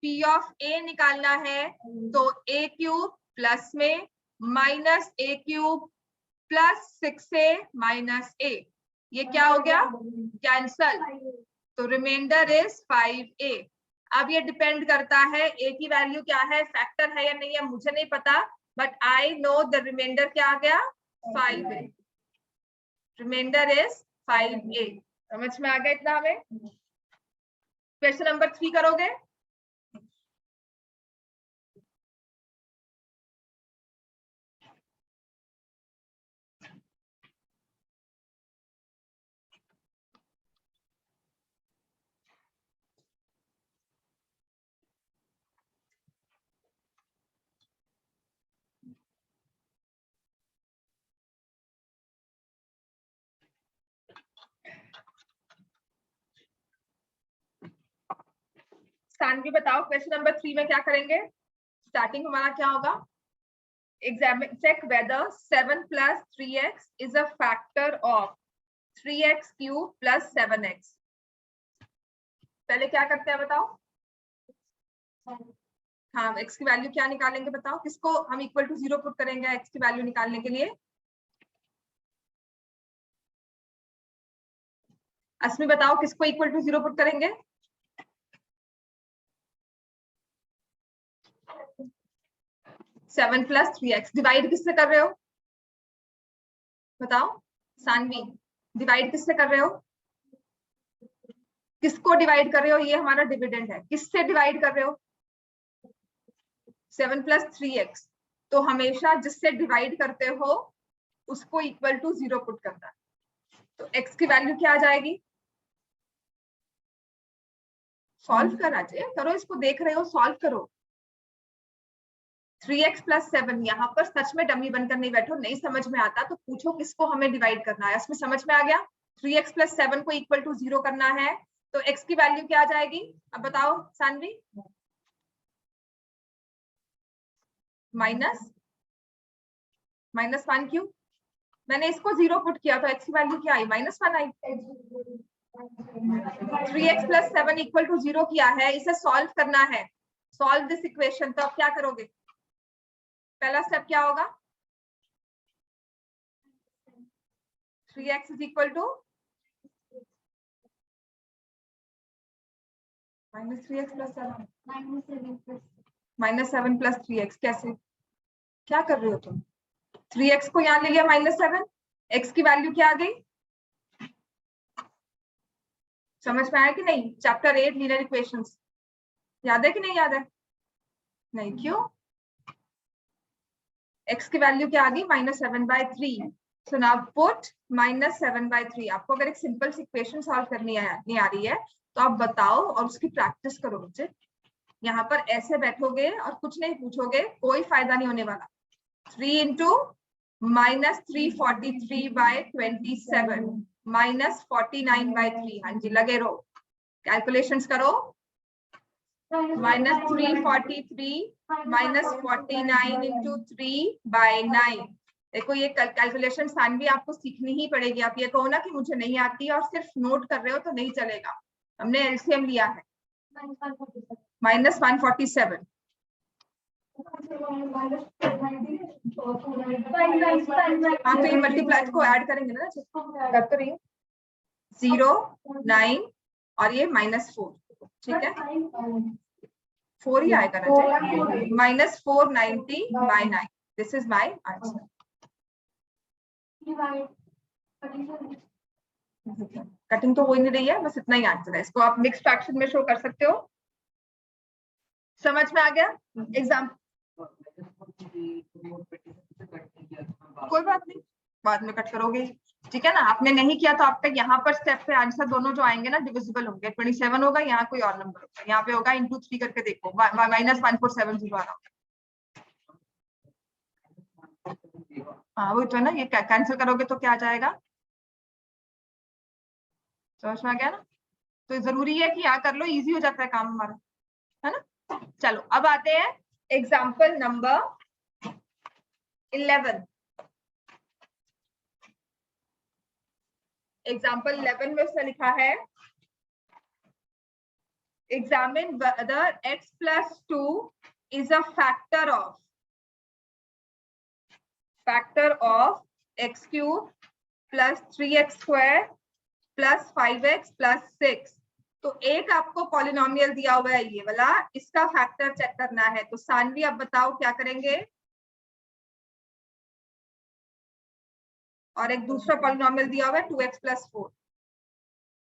p of a निकालना है तो a³ प्लस में -a³ + 6a - a, ये क्या हो गया? कैंसल। तो रिमाइंडर इज 5a। अब ये डिपेंड करता है a की वैल्यू क्या है, फैक्टर है या नहीं है, मुझे नहीं पता, but I know the remainder क्या आ गया? 5a। Remainder is 5a। समझ में आ गया इतना हमें? क्वेश्चन नंबर 3 करोगे? सानवी बताओ क्वेश्चन नंबर 3 में क्या करेंगे? स्टार्टिंग हमारा क्या होगा? Examine, check whether 7 + 3x is a factor of 3x³ + 7x। पहले क्या करते हैं बताओ? हाँ, x की वैल्यू क्या निकालेंगे बताओ? किसको हम इक्वल टू 0 पुट करेंगे x की वैल्यू निकालने के लिए? अस्मी बताओ किसको इक्वल टू 0 पुट करेंगे? 7 + 3x। डिवाइड किससे कर रहे हो? बताओ सानवी, डिवाइड किससे कर रहे हो? किसको डिवाइड कर रहे हो? ये हमारा डिविडेंड है, किससे डिवाइड कर रहे हो? 7 + 3x। तो हमेशा जिससे डिवाइड करते हो उसको इक्वल टू 0 पुट करना है। तो x की वैल्यू क्या आ जाएगी? सॉल्व करा करो, इसको देख रहे हो, सॉल्व करो। 3x + 7, यहाँ पर सच में डमी बनकर नहीं बैठो, नहीं समझ में आता तो पूछो किसको हमें डिवाइड करना है। इसमें समझ में आ गया? 3x + 7 को इक्वल टू 0 करना है, तो x की वैल्यू क्या आ जाएगी? अब बताओ सानवी। -1 क्यों? मैंने इसको 0 पुट किया तो x की वैल्यू क्या आई? -1 आई। 3x + 7 इक्वल टू 0 किया है, इसे सॉल्व करना है। Solve this equation. तो अब क्या करोगे? पहला स्टेप क्या होगा? 3x is equal to -3x + 7 -7 + 3x। कैसे, क्या कर रहे हो तुम? 3x को यहाँ ले लिया -7, x की वैल्यू क्या आ गई? समझ में आया कि नहीं? चैप्टर 8 लीनियर इक्वेशंस याद है कि नहीं याद है? नहीं, क्यों? x की वैल्यू क्या आ गई? -7/3। So now put -7/3। आपको अगर एक सिंपल इक्वेशन सॉल्व करनी नहीं आ रही है तो आप बताओ और उसकी प्रैक्टिस करो बच्चे। यहाँ पर ऐसे बैठोगे और कुछ नहीं पूछोगे, कोई फायदा नहीं होने वाला। 3 × -343/27 -49/3। हाँ जी, लगे रहो, कैलकुलेशंस करो। -343 -49 × 3/9। देखो ये कैलकुलेशन सानवी आपको सीखनी ही पड़ेगी। आप ये कहो ना कि मुझे नहीं आती और सिर्फ नोट कर रहे हो तो नहीं चलेगा। हमने एलसीएम लिया है। -147। हाँ तो ये मल्टीप्लाई को ऐड करेंगे ना, कर तो रही हूँ। 0 9 और ये -4, ठीक है? 4 ही आएगा ना, -490/9। This is my answer. Cutting तो हो ही नहीं रही है, बस इतना ही आंसर है। इसको आप मिक्स फ्रैक्शन में शो कर सकते हो। समझ में आ गया? एग्जाम कोई बात नहीं, बाद में कट करोगे, ठीक है ना? आपने नहीं किया तो आपका यहाँ पर स्टेप पे आंसर दोनों जो आएंगे ना डिविजिबल होंगे। 27 होगा, यहाँ कोई और नंबर होगा, यहाँ पे होगा × 3 करके देखो, -1470 आ रहा होगा। हाँ वो तो है ना, ये कैंसिल करोगे तो क्या आ जाएगा? समझ में आ गया ना? तो जरूरी है कि यहाँ कर लो, इजी हो जाता है काम हमारा, है ना? चलो अब आते हैं एग्जाम्पल नंबर 11। एग्जाम्पल 11 में उसने लिखा है examine whether x + 2 is a factor of x³ + 3x² + 5x + 6। तो एक आपको पॉलिनोमियल दिया हुआ है ये वाला, इसका फैक्टर चेक करना है। तो सानवी अब बताओ क्या करेंगे? और एक दूसरा पॉलिनोमियल दिया हुआ है 2x + 4।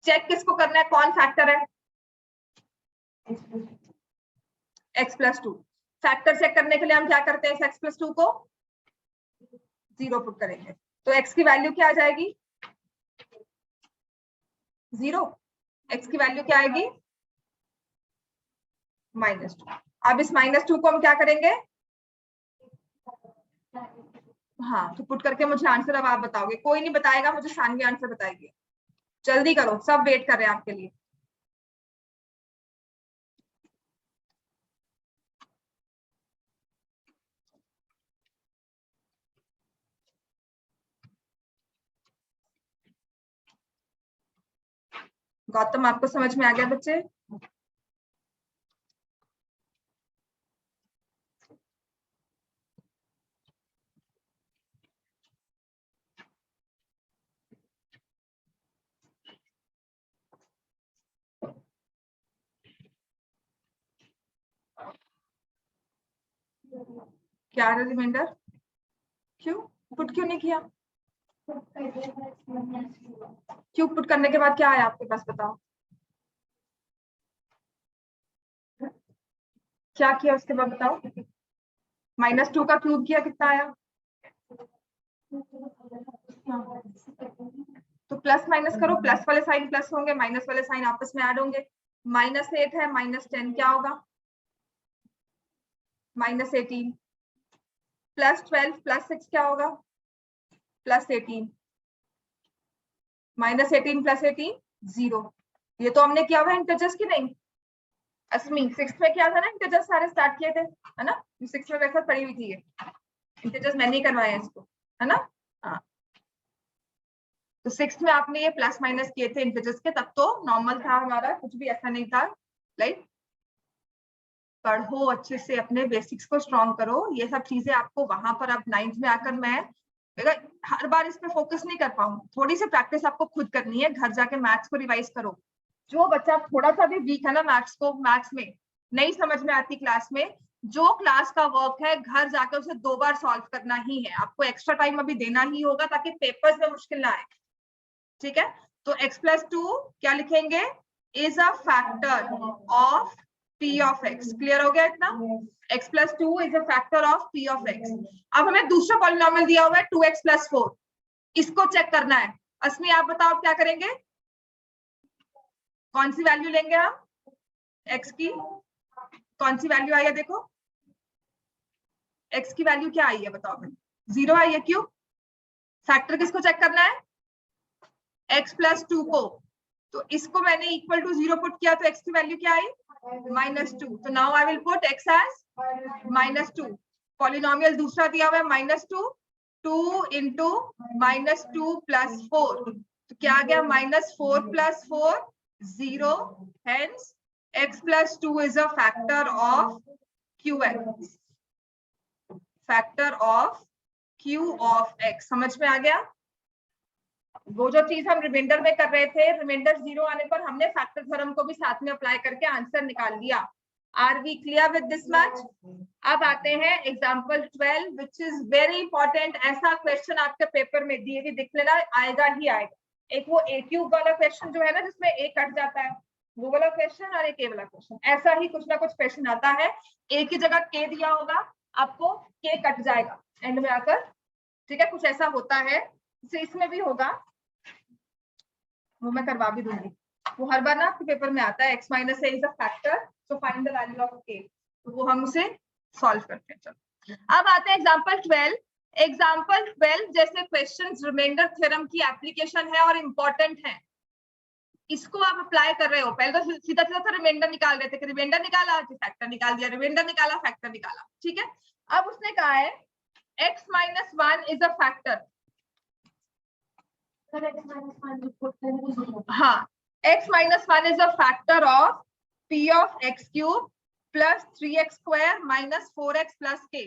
चेक किसको करना है, कौन फैक्टर है? x + 2। फैक्टर चेक करने के लिए हम क्या करते हैं? x + 2 को 0 पुट करेंगे, तो x की वैल्यू क्या आ जाएगी? 0। x की वैल्यू क्या आएगी? -2। अब इस -2 को हम क्या करेंगे? हाँ तो पुट करके मुझे आंसर अब आप बताओगे, कोई नहीं बताएगा, मुझे सानवी आंसर बताएगी। जल्दी करो, सब वेट कर रहे हैं आपके लिए। गौतम आपको समझ में आ गया बच्चे? क्या रिमाइंडर? क्यों पुट क्यों नहीं किया? क्यूब पुट करने के बाद क्या आया आपके पास, बताओ क्या किया उसके बाद, बताओ। -2 का क्यूब किया, कितना आया? तो प्लस माइनस करो, प्लस वाले साइन प्लस होंगे, माइनस वाले साइन आपस में ऐड होंगे। -8 है, -10 क्या होगा? -18। +12 +6 क्या होगा? +18। -18 +18 0। ये तो हमने किया हुआ है इंटीजर्स की नहीं? अस्मी 6th में किया था ना, इंटीजर्स सारे स्टार्ट किए थे, है ना? 6th में वैसा पड़ी हुई थी ये इंटीजर्स, मैंने ही करवाया है इसको, है ना? हाँ, तो 6th में आपने ये प्लस माइनस किए थे इंटीजर्स के, तब तो नॉर्मल था हमारा, कुछ भी ऐसा नहीं था। लाइक पढ़ो अच्छे से, अपने बेसिक्स को स्ट्रॉन्ग करो, ये सब चीजें आपको वहां पर अब 9th में आकर मैं हर बार इस पे फोकस नहीं कर पाऊँ, थोड़ी सी प्रैक्टिस आपको खुद करनी है, घर जाके मैथ्स को रिवाइज करो। जो बच्चा थोड़ा सा भी वीक है ना मैथ्स में नहीं समझ में आती क्लास में, जो क्लास का वर्क है घर जाकर उसे 2 बार सॉल्व करना ही है, आपको एक्स्ट्रा टाइम अभी देना ही होगा ताकि पेपर्स में मुश्किल ना आए, ठीक है? तो x+2 क्या लिखेंगे? Is a factor of p of x। Clear हो गया इतना? x+2 is a factor of p of x। अब हमें दूसरा पॉलिनोमियल दिया हुआ है 2x+4, इसको चेक करना है। अस्मी आप बताओ आप क्या करेंगे, कौन सी वैल्यू लेंगे हम? x की कौन सी वैल्यू आई है, देखो x की वैल्यू क्या आई है, बताओ। 0 आई है, क्यों? फैक्टर किसको चेक करना है? x+2 को। तो इसको मैंने इक्वल टू 0 पुट किया, तो x की वैल्यू क्या आई? -2। तो now I will put x as -2। Polynomial दूसरा दिया हुआ है -2, 2 इंटू -2 + 4, तो क्या आ गया? -4 + 4 0। Hence x+2 is a factor of qx, factor of q of x। समझ में आ गया? वो जो चीज हम रिमाइंडर में कर रहे थे, रिमाइंडर 0 आने पर हमने फैक्टर थ्योरम को भी साथ में अप्लाई करके आंसर निकाल लिया। Are we clear with this much? अब आते हैं example 12 which is very important. ऐसा क्वेश्चन आपके पेपर में दिए भी दिख लेना, आएगा ही आएगा। एक वो ए क्यूब वाला क्वेश्चन जो है ना, जिसमें ए कट जाता है, वो वाला क्वेश्चन, और एक ए वाला क्वेश्चन, ऐसा ही कुछ ना कुछ क्वेश्चन आता है। ए की जगह के दिया होगा, आपको के कट जाएगा एंड में आकर, ठीक है? कुछ ऐसा होता है, इसमें भी होगा, वो मैं करवा भी दूंगी। वो हर बार ना आपके पेपर में आता है, x - a is a factor, so find the value of k। तो वो हम उसे सॉल्व करते हैं। चलो अब आते हैं एग्जांपल 12। एग्जांपल 12 जैसे क्वेश्चंस रिमाइंडर थ्योरम की एप्लीकेशन है और इंपॉर्टेंट है, इसको आप अप्लाई कर रहे हो। पहले तो सीधा सीधा तो रिमाइंडर निकाल रहे थे कि रिमाइंडर निकाला, फैक्टर निकाल दिया, रिमाइंडर निकाला, फैक्टर निकाला, ठीक है? अब उसने कहा है x - 1 इज अ फैक्टर। हाँ, x - 1 is a factor of p of x cube plus 3x² - 4x plus k।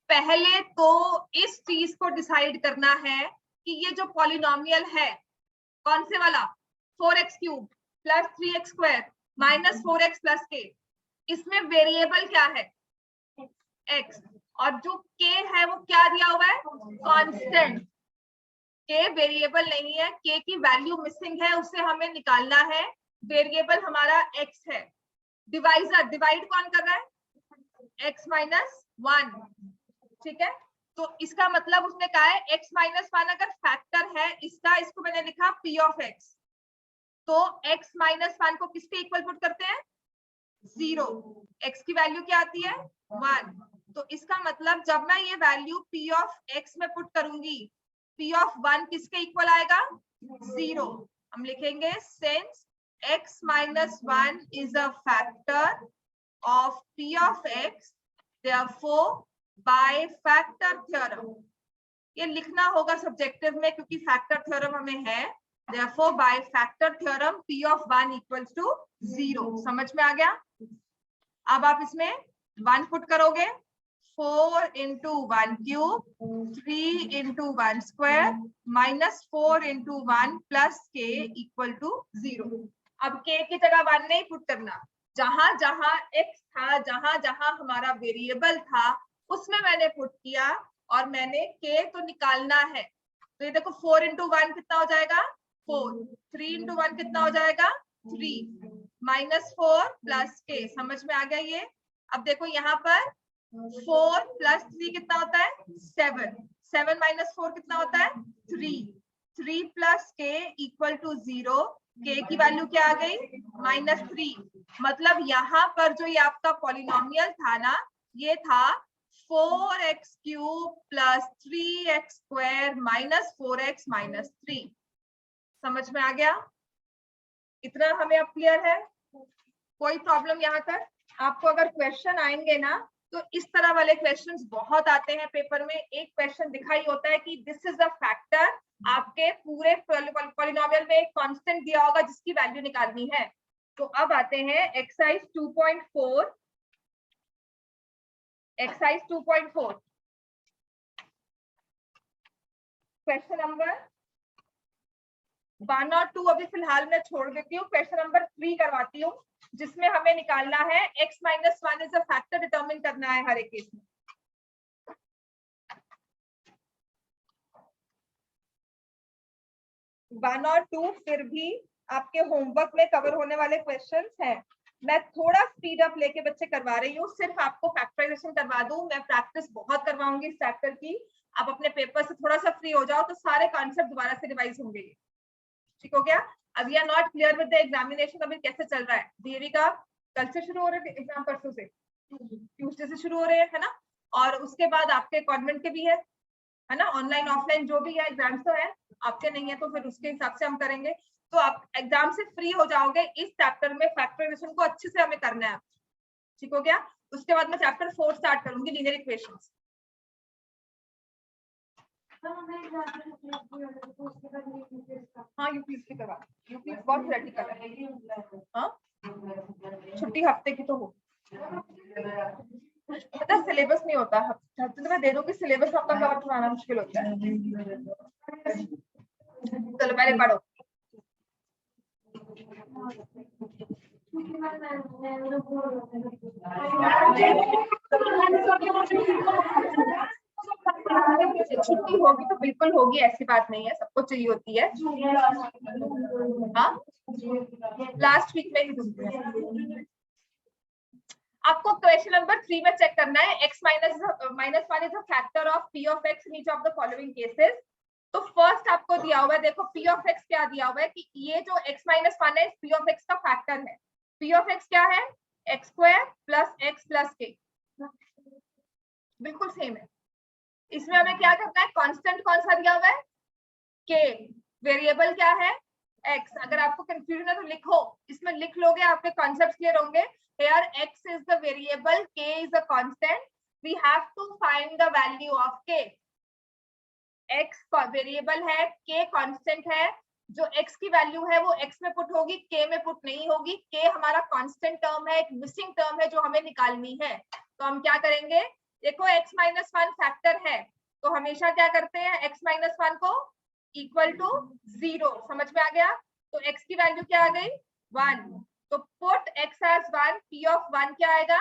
पहले तो इस चीज को डिसाइड करना है कि ये जो पॉलिनोमियल है, कौन से वाला? 4x³ plus 3x² - 4x plus k, इसमें वेरिएबल क्या है? x। और जो k है वो क्या दिया हुआ है? कांस्टेंट। के वेरिएबल नहीं है, के की वैल्यू मिसिंग है, उसे हमें निकालना है। वेरिएबल हमारा x है। डिवाइजर, डिवाइड कौन कर रहा है? x - 1, ठीक है? तो इसका मतलब उसने कहा है x - 1 अगर फैक्टर है इसका, इसको मैंने लिखा p ऑफ x, तो x - 1 को किसके इक्वल पुट करते हैं? 0। x की वैल्यू क्या आती है? 1। तो इसका मतलब जब मैं ये वैल्यू p ऑफ x में पुट करूंगी, p ऑफ 1 किसके इक्वल आएगा? 0। हम लिखेंगे since x - 1 is a factor of p of x, therefore by factor theorem, ये लिखना होगा सब्जेक्टिव में क्योंकि फैक्टर थ्योरम हमें है। therefore by factor theorem p of 1 equals to 0। समझ में आ गया? अब आप इसमें 1 पुट करोगे, 4 into 1 cube, 3 into 1 square minus 4 into 1 plus k equal to 0। अब k की जगह 1 नहीं पुट करना, जहां जहां x था, जहां जहां हमारा वेरिएबल था, उसमें मैंने पुट किया और मैंने k तो निकालना है। तो ये देखो 4 इंटू 1 कितना हो जाएगा 4, 3 इंटू 1 कितना हो जाएगा 3, -4 प्लस के, समझ में आ गया ये। अब देखो यहाँ पर 4 प्लस 3 कितना होता है 7, 7 माइनस 4 कितना होता है 3, 3 प्लस के इक्वल टू 0, के की वैल्यू क्या आ गई -3। मतलब यहाँ पर जो ये आपका पॉलिनोमियल था ना, ये था 4x cube plus 3x square minus 4x minus 3। समझ में आ गया? इतना हमें अब क्लियर है? कोई प्रॉब्लम यहाँ तक? आपको अगर क्वेश्चन आएंगे ना, तो इस तरह वाले क्वेश्चंस बहुत आते हैं पेपर में। एक क्वेश्चन दिखाई होता है कि दिस इज अ फैक्टर, आपके पूरे पॉलिनोमियल में एक कांस्टेंट दिया होगा जिसकी वैल्यू निकालनी है। तो अब आते हैं एक्सरसाइज 2.4, एक्सरसाइज 2.4 क्वेश्चन नंबर 1 और 2 अभी फिलहाल मैं छोड़ देती हूँ, क्वेश्चन नंबर 3 करवाती हूँ, जिसमें हमें निकालना है x minus 1 is a factor, determine करना है हर एक केस में। वन और 2 फिर भी आपके होमवर्क में कवर होने वाले क्वेश्चंस हैं। मैं थोड़ा स्पीड अप लेके बच्चे करवा रही हूँ, सिर्फ आपको फैक्टराइजेशन करवा दूं। मैं प्रैक्टिस बहुत करवाऊंगी इस फैक्टर की। आप अपने पेपर से थोड़ा सा फ्री हो जाओ तो सारे कॉन्सेप्ट दोबारा से रिवाइज होंगे। ठीक हो गया? अब we are not clear with the examination, अभी कैसे चल रहा है। डीएवी का कल से शुरू हो रहे थे एग्जाम, परसों से ट्यूसडे से शुरू हो रहे हैं, है ना? और उसके बाद आपके कॉन्वेंट के भी है ना, ऑनलाइन ऑफलाइन जो भी है एग्जाम्स तो है, आपके नहीं है तो फिर उसके हिसाब से हम करेंगे। तो आप एग्जाम से फ्री हो जाओगे। इस चैप्टर में फैक्टराइजेशन को अच्छे से हमें करना है। ठीक हो गया? उसके बाद मैं चैप्टर 4 स्टार्ट करूंगी, लीनियर इक्वेशंस। हाँ यूपीएससी करवा, यूपीएससी बहुत प्रैक्टिकल है। हाँ छुट्टी हफ्ते की तो हो, पता सिलेबस नहीं होता। हफ्ते तो मैं दे दूंगी, सिलेबस आपका कवर कराना मुश्किल होता है। चलो पहले पढ़ो। छुट्टी होगी तो बिल्कुल होगी, ऐसी बात नहीं है, सबको चाहिए होती है। हाँ लास्ट वीक में ही दूंगी। आपको क्वेश्चन नंबर 3 में चेक करना है, x minus 1 is a factor of p of x in each of the following cases. तो फर्स्ट आपको दिया हुआ है, देखो p ऑफ x क्या दिया हुआ है कि ये जो x माइनस 1 है p ऑफ x का फैक्टर है। p ऑफ x क्या है x square plus x plus k, बिल्कुल सेम है। इसमें हमें क्या करना है, कांस्टेंट कौन सा दिया हुआ है k, वेरिएबल क्या है x। अगर आपको कंफ्यूजन है तो लिखो, इसमें लिख लोगे आपके कॉन्सेप्ट क्लियर होंगे। Here x is the variable, k is a constant. We have to find the value of k. x variable है, k कांस्टेंट है। जो x की वैल्यू है वो x में पुट होगी, k में पुट नहीं होगी। k हमारा कांस्टेंट टर्म है, एक मिसिंग टर्म है जो हमें निकालनी है। तो हम क्या करेंगे, देखो x माइनस 1 फैक्टर है तो हमेशा क्या करते हैं, x माइनस 1 को इक्वल टू 0। समझ में आ गया? तो x की वैल्यू क्या आ गई 1, तो put x as 1, p of 1 क्या आएगा,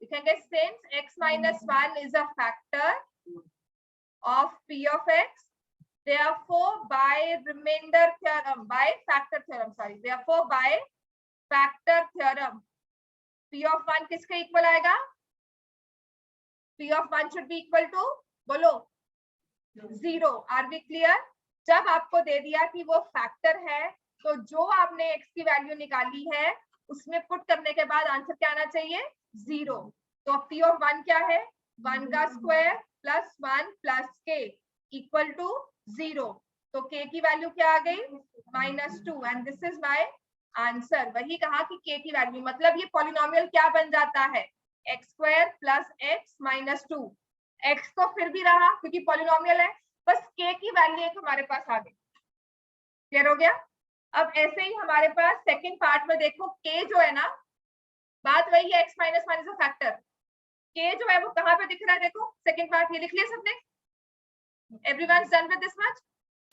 लिखेंगे since x minus 1 is a factor of p of x, therefore by remainder theorem, by factor theorem, sorry, therefore by factor theorem p of 1 किसके इक्वल आएगा, p of 1 should be equal to, बोलो 0। Are we clear? जब आपको दे दिया कि वो फैक्टर है तो जो आपने x की वैल्यू निकाली है उसमें पुट करने के बाद आंसर क्या आना चाहिए 0। तो p ऑफ 1 क्या है, 1 का square plus 1 plus k equal to 0। तो k की वैल्यू क्या आ गई -2 and this is my answer. वही कहा कि k की वैल्यू मतलब ये पॉलिनोमियल क्या बन जाता है, x square plus x minus 2। x तो फिर भी रहा क्योंकि पॉलिनोमियल है, बस k की वैल्यू एक हमारे पास आ गई। क्लियर हो गया? अब ऐसे ही हमारे पास सेकंड पार्ट में देखो, k जो है ना, बात वही है, x minus 1 is a factor. k जो है वो कहां पे दिख रहा है, देखो सेकंड पार्ट, ये लिख लिया सबने, everyone done with this much.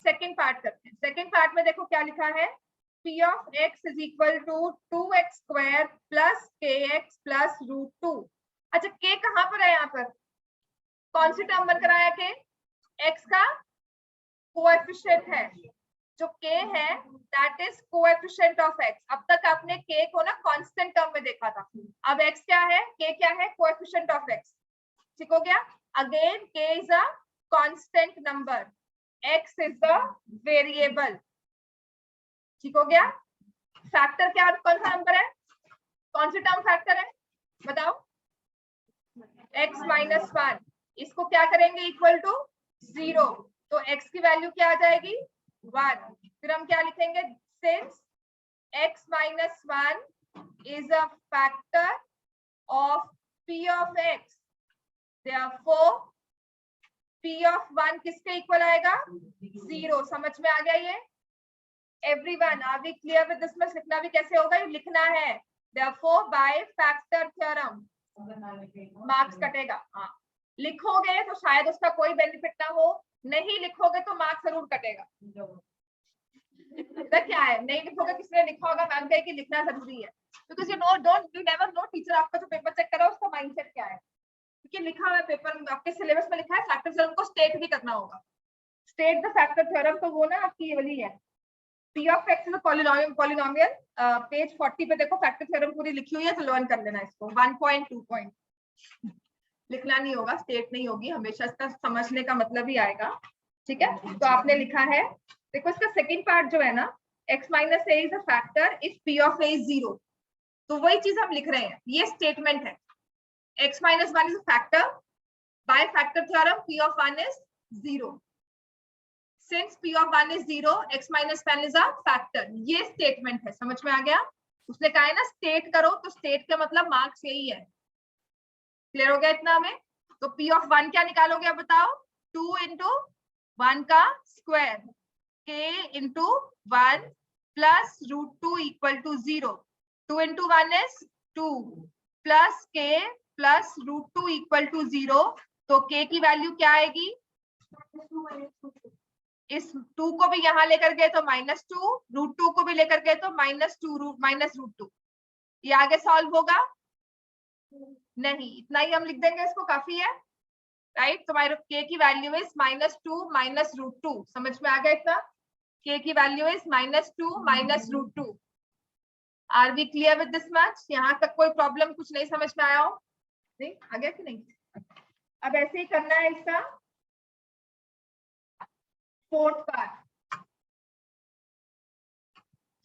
Second part करते हैं। सेकंड पार्ट में देखो क्या लिखा है, p of x is equal to 2x square plus kx plus √2। अच्छा k कहां पर है, यहाँ पर कौन सी टर्म बनकर आया, के x का कोएफिशिएंट है, जो k है that is coefficient of x। अब तक आपने k को ना कांस्टेंट टर्म में देखा था, अब x क्या है, k क्या है, कोएफिशिएंट ऑफ x। ठीक हो गया। Again k is a constant number, x is the variable. ठीक हो गया। फैक्टर क्या, कौन सा नंबर है, कौन सी टर्म फैक्टर है बताओ, x माइनस 1। इसको क्या करेंगे, इक्वल टू 0, तो x की वैल्यू क्या आ जाएगी 1। फिर हम क्या लिखेंगे, since x minus 1 is a factor of p of x, therefore p of 1 किसके इक्वल आएगा 0। समझ में आ गया ये everyone, are we clear with this? में लिखना भी कैसे होगा, ये लिखना है therefore by factor theorem marks कटेगा। हाँ, लिखोगे तो शायद उसका कोई बेनिफिट ना हो, नहीं लिखोगे तो मार्क्स जरूर कटेगा। तो क्या है, नहीं लिखोगे, किसने लिखा होगा, मैम कहे कि लिखना जरूरी है, because you never know teacher आपका जो पेपर चेक करा उसका माइंडसेट क्या है, क्योंकि लिखा हुआ है पेपर में, आपके सिलेबस में लिखा है फैक्टर थ्योरम को स्टेट भी करना होगा। स्टेट द फैक्टर थ्योरम, तो वो ना आपकी ये वाली है, p of x is a polynomial। Page 40 पे देखो फैक्टर थ्योरम पूरी लिखी हुई है, तो लर्न कर लेना इसको। 1.2 पॉइंट लिखना नहीं होगा, स्टेट नहीं होगी, हमेशा इसका समझने का मतलब ही आएगा। ठीक है, तो आपने लिखा है, देखो इसका सेकंड पार्ट जो है ना, x minus a is a factor if p of a is 0, तो वही चीज हम लिख रहे हैं, ये स्टेटमेंट है। x minus 1 is a factor, bye factor theorem p of 1 is 0। Since p of 1 is 0, x minus 1 is a factor, ये स्टेटमेंट है। समझ में आ गया? उसने कहा है ना स्टेट करो, तो स्टेट का मतलब मार्क्स यही है। क्लियर हो गया इतना में? तो p of 1 क्या निकालोगे अब बताओ, 2 into 1 का square, k into 1 plus root 2 equal to 0। 2 into 1 is 2 plus k plus root 2 equal to 0, तो k की वैल्यू क्या आएगी, इस 2 को भी यहां लेकर गए तो -2, √2 को भी लेकर गए तो -2 -√2। ये आगे सॉल्व होगा नहीं, इतना ही हम लिख देंगे, इसको काफी है, राइट। तो हमारे k की वैल्यू इज -2 -√2। समझ में आ गया इतना, k की value is -2 -√2। Are we clear with this much? यहाँ तक कोई प्रॉब्लम, कुछ नहीं समझ में आया हो? नहीं आ गया कि नहीं? अब ऐसे ही करना है इसका फोर्थ पार्ट।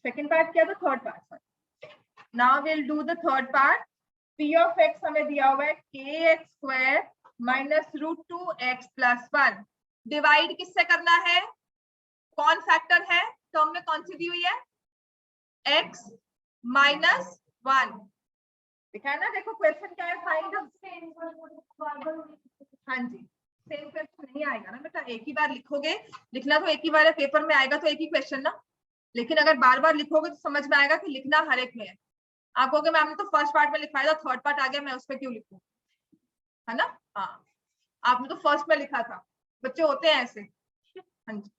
सेकंड पार्ट किया, तो third part. Now will do the third part. p of x हमें दिया हुआ है kx square minus √2x plus 1। Divide किससे करना है, कौन फैक्टर है, टर्म में कौन सी दी हुई है, x माइनस 1। दिखा है ना, देखो क्वेश्चन क्या है, फाइंड हाँ जी, सेम क्वेश्चन नहीं आएगा ना बेटा, एक ही बार लिखोगे, लिखना तो एक ही बार है, पेपर में आएगा तो एक ही क्वेश्चन ना, लेकिन अगर बार बार लिखोगे तो समझ में आएगा कि लिखना हर एक में है। आप कहोगे मैम ने तो फर्स्ट पार्ट में लिखवाया था, थर्ड पार्ट आ गया, मैं उस पर क्यों लिखूं, है ना। हाँ, आपने तो फर्स्ट में लिखा था, बच्चे होते हैं ऐसे। हाँ जी,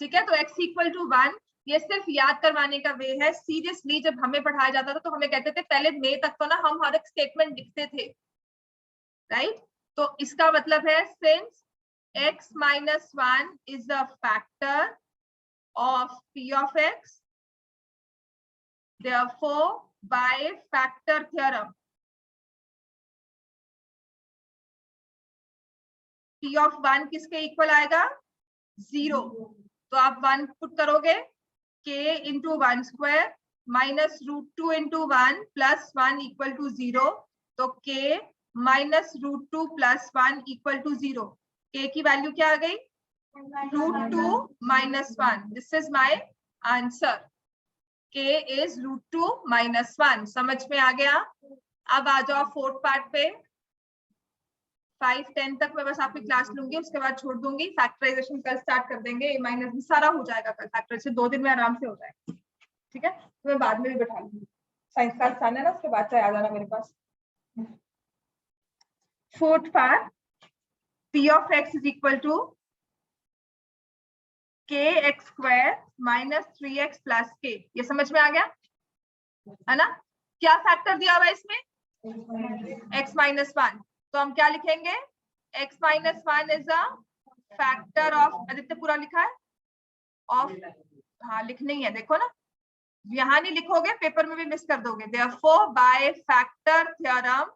ठीक है। तो x इक्वल टू 1, ये सिर्फ याद करवाने का वे है। सीरियसली जब हमें पढ़ाया जाता था तो हमें कहते थे पहले मे तक तो ना हम हर एक स्टेटमेंट लिखते थे, राइट। तो इसका मतलब है since x minus 1 is the factor of p of x, therefore by factor theorem p of 1 किसके इक्वल आएगा 0। तो आप 1 पुट करोगे, k into 1 square minus √2 into 1 plus 1 equal to 0, तो k minus √2 plus 1 equal to 0। k की वैल्यू क्या आ गई, √2 minus 1। This is my answer, k is √2 minus 1। समझ में आ गया? अब आ जाओ फोर्थ पार्ट पे। 5-10 तक मैं बस आपकी क्लास लूंगी, उसके बाद छोड़ दूंगी। फैक्टराइजेशन कल स्टार्ट कर देंगे, ए माइनस भी सारा हो जाएगा कल, फैक्टराइजेशन 2 दिन में आराम से हो जाएगा। ठीक है, तो मैं बाद में भी बैठा लूंगी, साइंस क्लास आना है ना, उसके बाद से आ जाना मेरे पास। Fourth part, p of x is equal to kx square minus 3x plus k। ये समझ में आ गया है ना? क्या फैक्टर दिया हुआ है इसमें, x माइनस 1। तो हम क्या लिखेंगे, x minus 1 is a factor of, Aditya पूरा लिखा है, ऑफ, हाँ लिखनी है, देखो ना, यहाँ नहीं लिखोगे पेपर में भी मिस कर दोगे। Therefore by factor theorem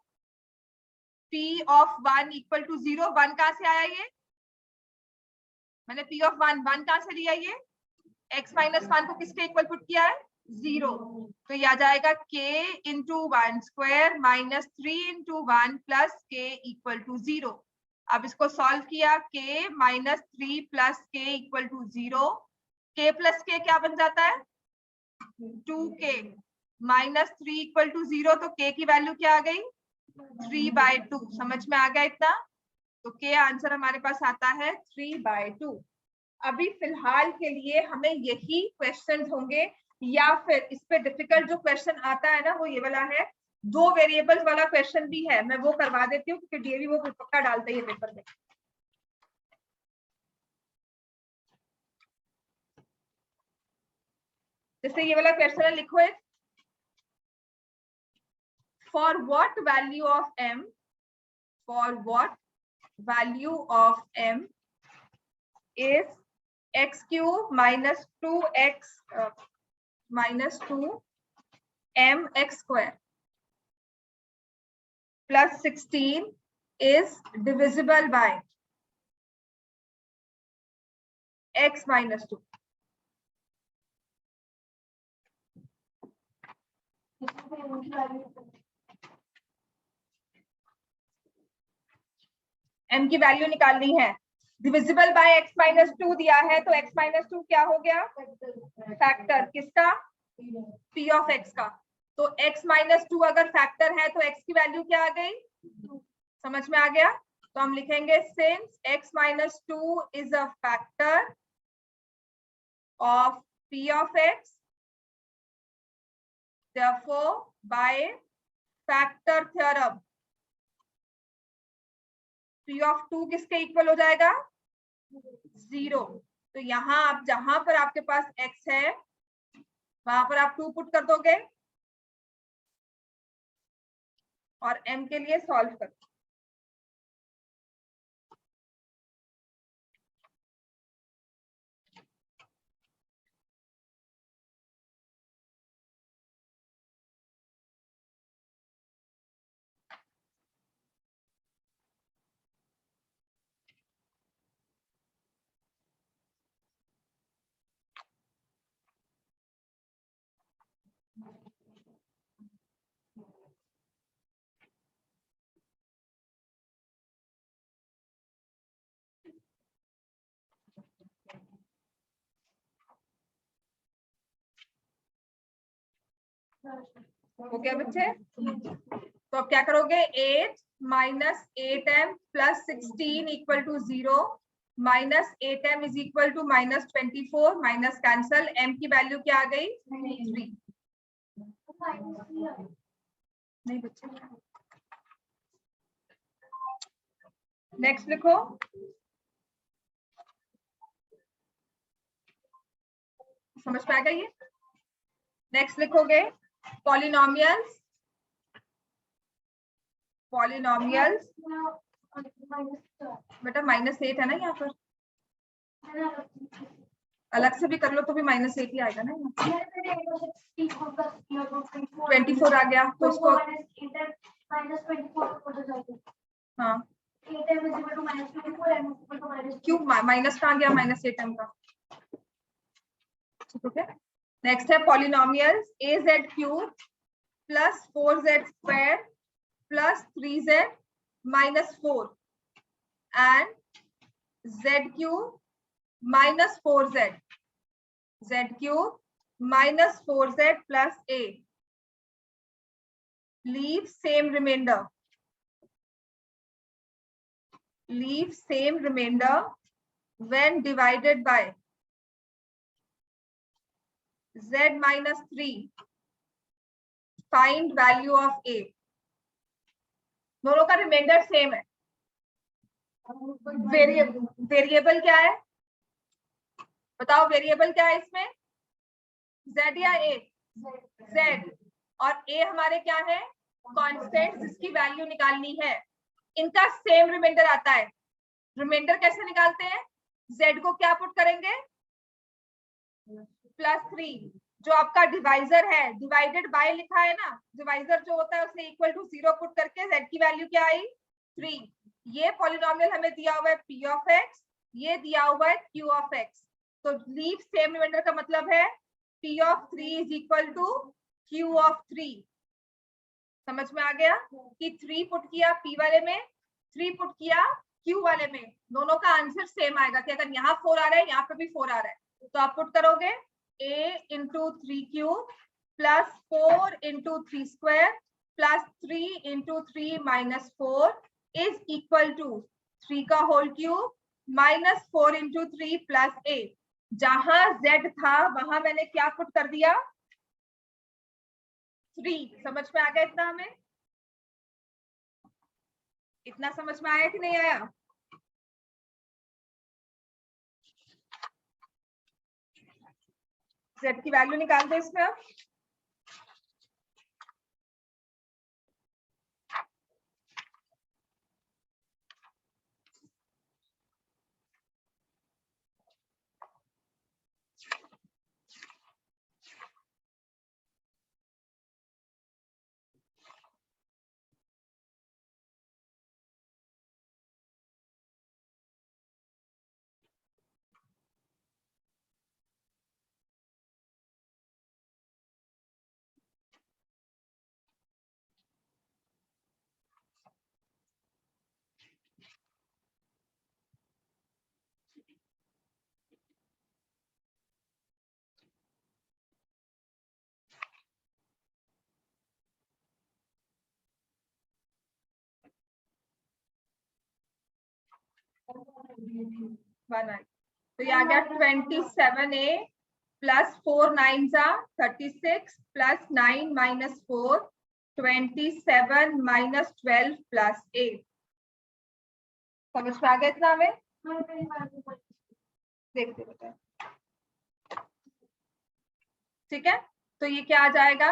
P of 1 equal to 0, 1 कहां से आया ये, मैंने P ऑफ 1 कहां से लिया, ये x माइनस 1 को किसके इक्वल पुट किया है, 0, तो ये आ जाएगा k into 1 square minus 3 into 1 plus k equal to 0। अब इसको सॉल्व किया, k minus 3 plus k equal to 0, k plus k क्या बन जाता है 2k, माइनस 3 इक्वल टू 0, तो k की वैल्यू क्या आ गई 3/2। समझ में आ गया इतना, तो k आंसर हमारे पास आता है 3/2। अभी फिलहाल के लिए हमें यही क्वेश्चंस होंगे, या फिर इस पे डिफिकल्ट जो क्वेश्चन आता है ना वो ये वाला है, 2 वेरिएबल्स वाला क्वेश्चन भी है, मैं वो करवा देती हूँ क्योंकि डीएवी वो पक्का डालते ही पेपर में। जैसे ये वाला क्वेश्चन है, लिखो है for what value of m, for what value of m is x cube minus 2x minus 2 mx square plus 16 is divisible by x minus 2। m की वैल्यू निकालनी है, डिविजिबल बाय x माइनस 2 दिया है, तो x माइनस 2 क्या हो गया फैक्टर किसका, p ऑफ x का, तो x माइनस 2 अगर फैक्टर है तो x की वैल्यू क्या आ गई, समझ में आ गया, तो हम लिखेंगे since x minus 2 is a factor of p of x, therefore by factor theorem p of 2 किसके इक्वल हो जाएगा 0, तो यहाँ आप जहां पर आपके पास x है वहां पर आप 2 पुट कर दोगे और m के लिए सॉल्व कर। हो गया बच्चे, तो अब क्या करोगे 8 minus 8m plus 16 equal to 0, minus 8m is equal to minus 24, minus cancel, m की वैल्यू क्या आ गई 3। नहीं बच्चे, नेक्स्ट लिखो, समझ में आ गई है, नेक्स्ट लिखोगे पॉलिनोमियल्स, पॉलिनोमियल्स बेटा -8 है ना यहाँ पर, अलग से भी कर लो तो भी -8 ही आएगा ना, 24 आ गया तो उसको हाँ क्यों माइनस कहाँ गया -8m का, ठीक है। नेक्स्ट है polynomials az cube plus 4z square plus 3z minus 4 and z cube minus 4z, z cube minus 4z plus a, leave same remainder, leave same remainder when divided by z minus 3, find value of a, दोनों का रिमाइंडर सेम है, वेरिएबल क्या है बताओ, वेरिएबल क्या है इसमें z या a, z, और a हमारे क्या है कांस्टेंट जिसकी वैल्यू निकालनी है, इनका सेम रिमाइंडर आता है। रिमाइंडर कैसे निकालते हैं, z को क्या पुट करेंगे प्लस 3 जो आपका डिवाइजर है, डिवाइडेड बाय लिखा है ना, डिवाइजर जो होता है उसने इक्वल टू 0 पुट करके z की वैल्यू क्या आई 3। ये पॉलिनोमियल हमें दिया हुआ है p ऑफ x, ये दिया हुआ है q ऑफ x। तो लीव सेम रिमाइंडर का मतलब है p of 3 is equal to q of 3। समझ में आ गया कि 3 पुट किया p वाले में, 3 पुट किया q वाले में, दोनों का आंसर सेम आएगा कि अगर यहाँ 4 आ रहा है यहाँ पे भी 4 आ रहा है तो आप पुट करोगे a into 3 cube plus 4 into 3 square plus 3 into 3 minus 4 is equal to 3 का whole cube minus 4 into 3 plus a। जहां z था वहां मैंने क्या पुट कर दिया 3। समझ में आ गया इतना? हमें इतना समझ में आया कि नहीं आया? z की वैल्यू निकाल दो इसमें अब। तो ये आ गया 27a प्लस 4 9 जा 36 प्लस 9 माइनस 4 27 माइनस 12 प्लस 8। समझ में आ गया इतना? हमें देखते बेटा, ठीक है। तो ये क्या आ जाएगा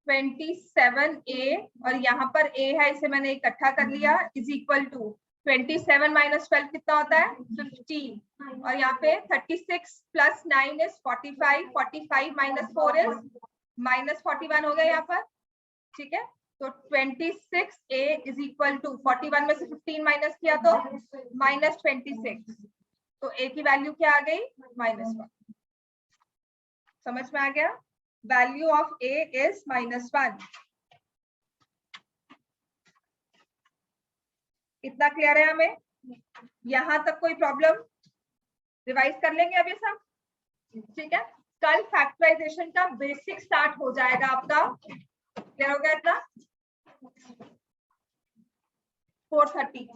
27a और यहाँ पर a है इसे मैंने इकट्ठा कर लिया इज इक्वल टू 27 माइनस 12 कितना होता है 15 और यहाँ पे 36 plus 9 is 45, 45 minus 4 is minus 41 हो गया यहाँ पर, ठीक है। तो 26a इज इक्वल टू 41 में से 15 माइनस किया तो माइनस 26, तो a की वैल्यू क्या आ गई -1। समझ में आ गया? Value of a is -1। इतना क्लियर है हमें? यहां तक कोई प्रॉब्लम? रिवाइज कर लेंगे अब ये सब, ठीक है। कल फैक्टराइजेशन का बेसिक स्टार्ट हो जाएगा आपका। क्लियर हो गया इतना? 4:30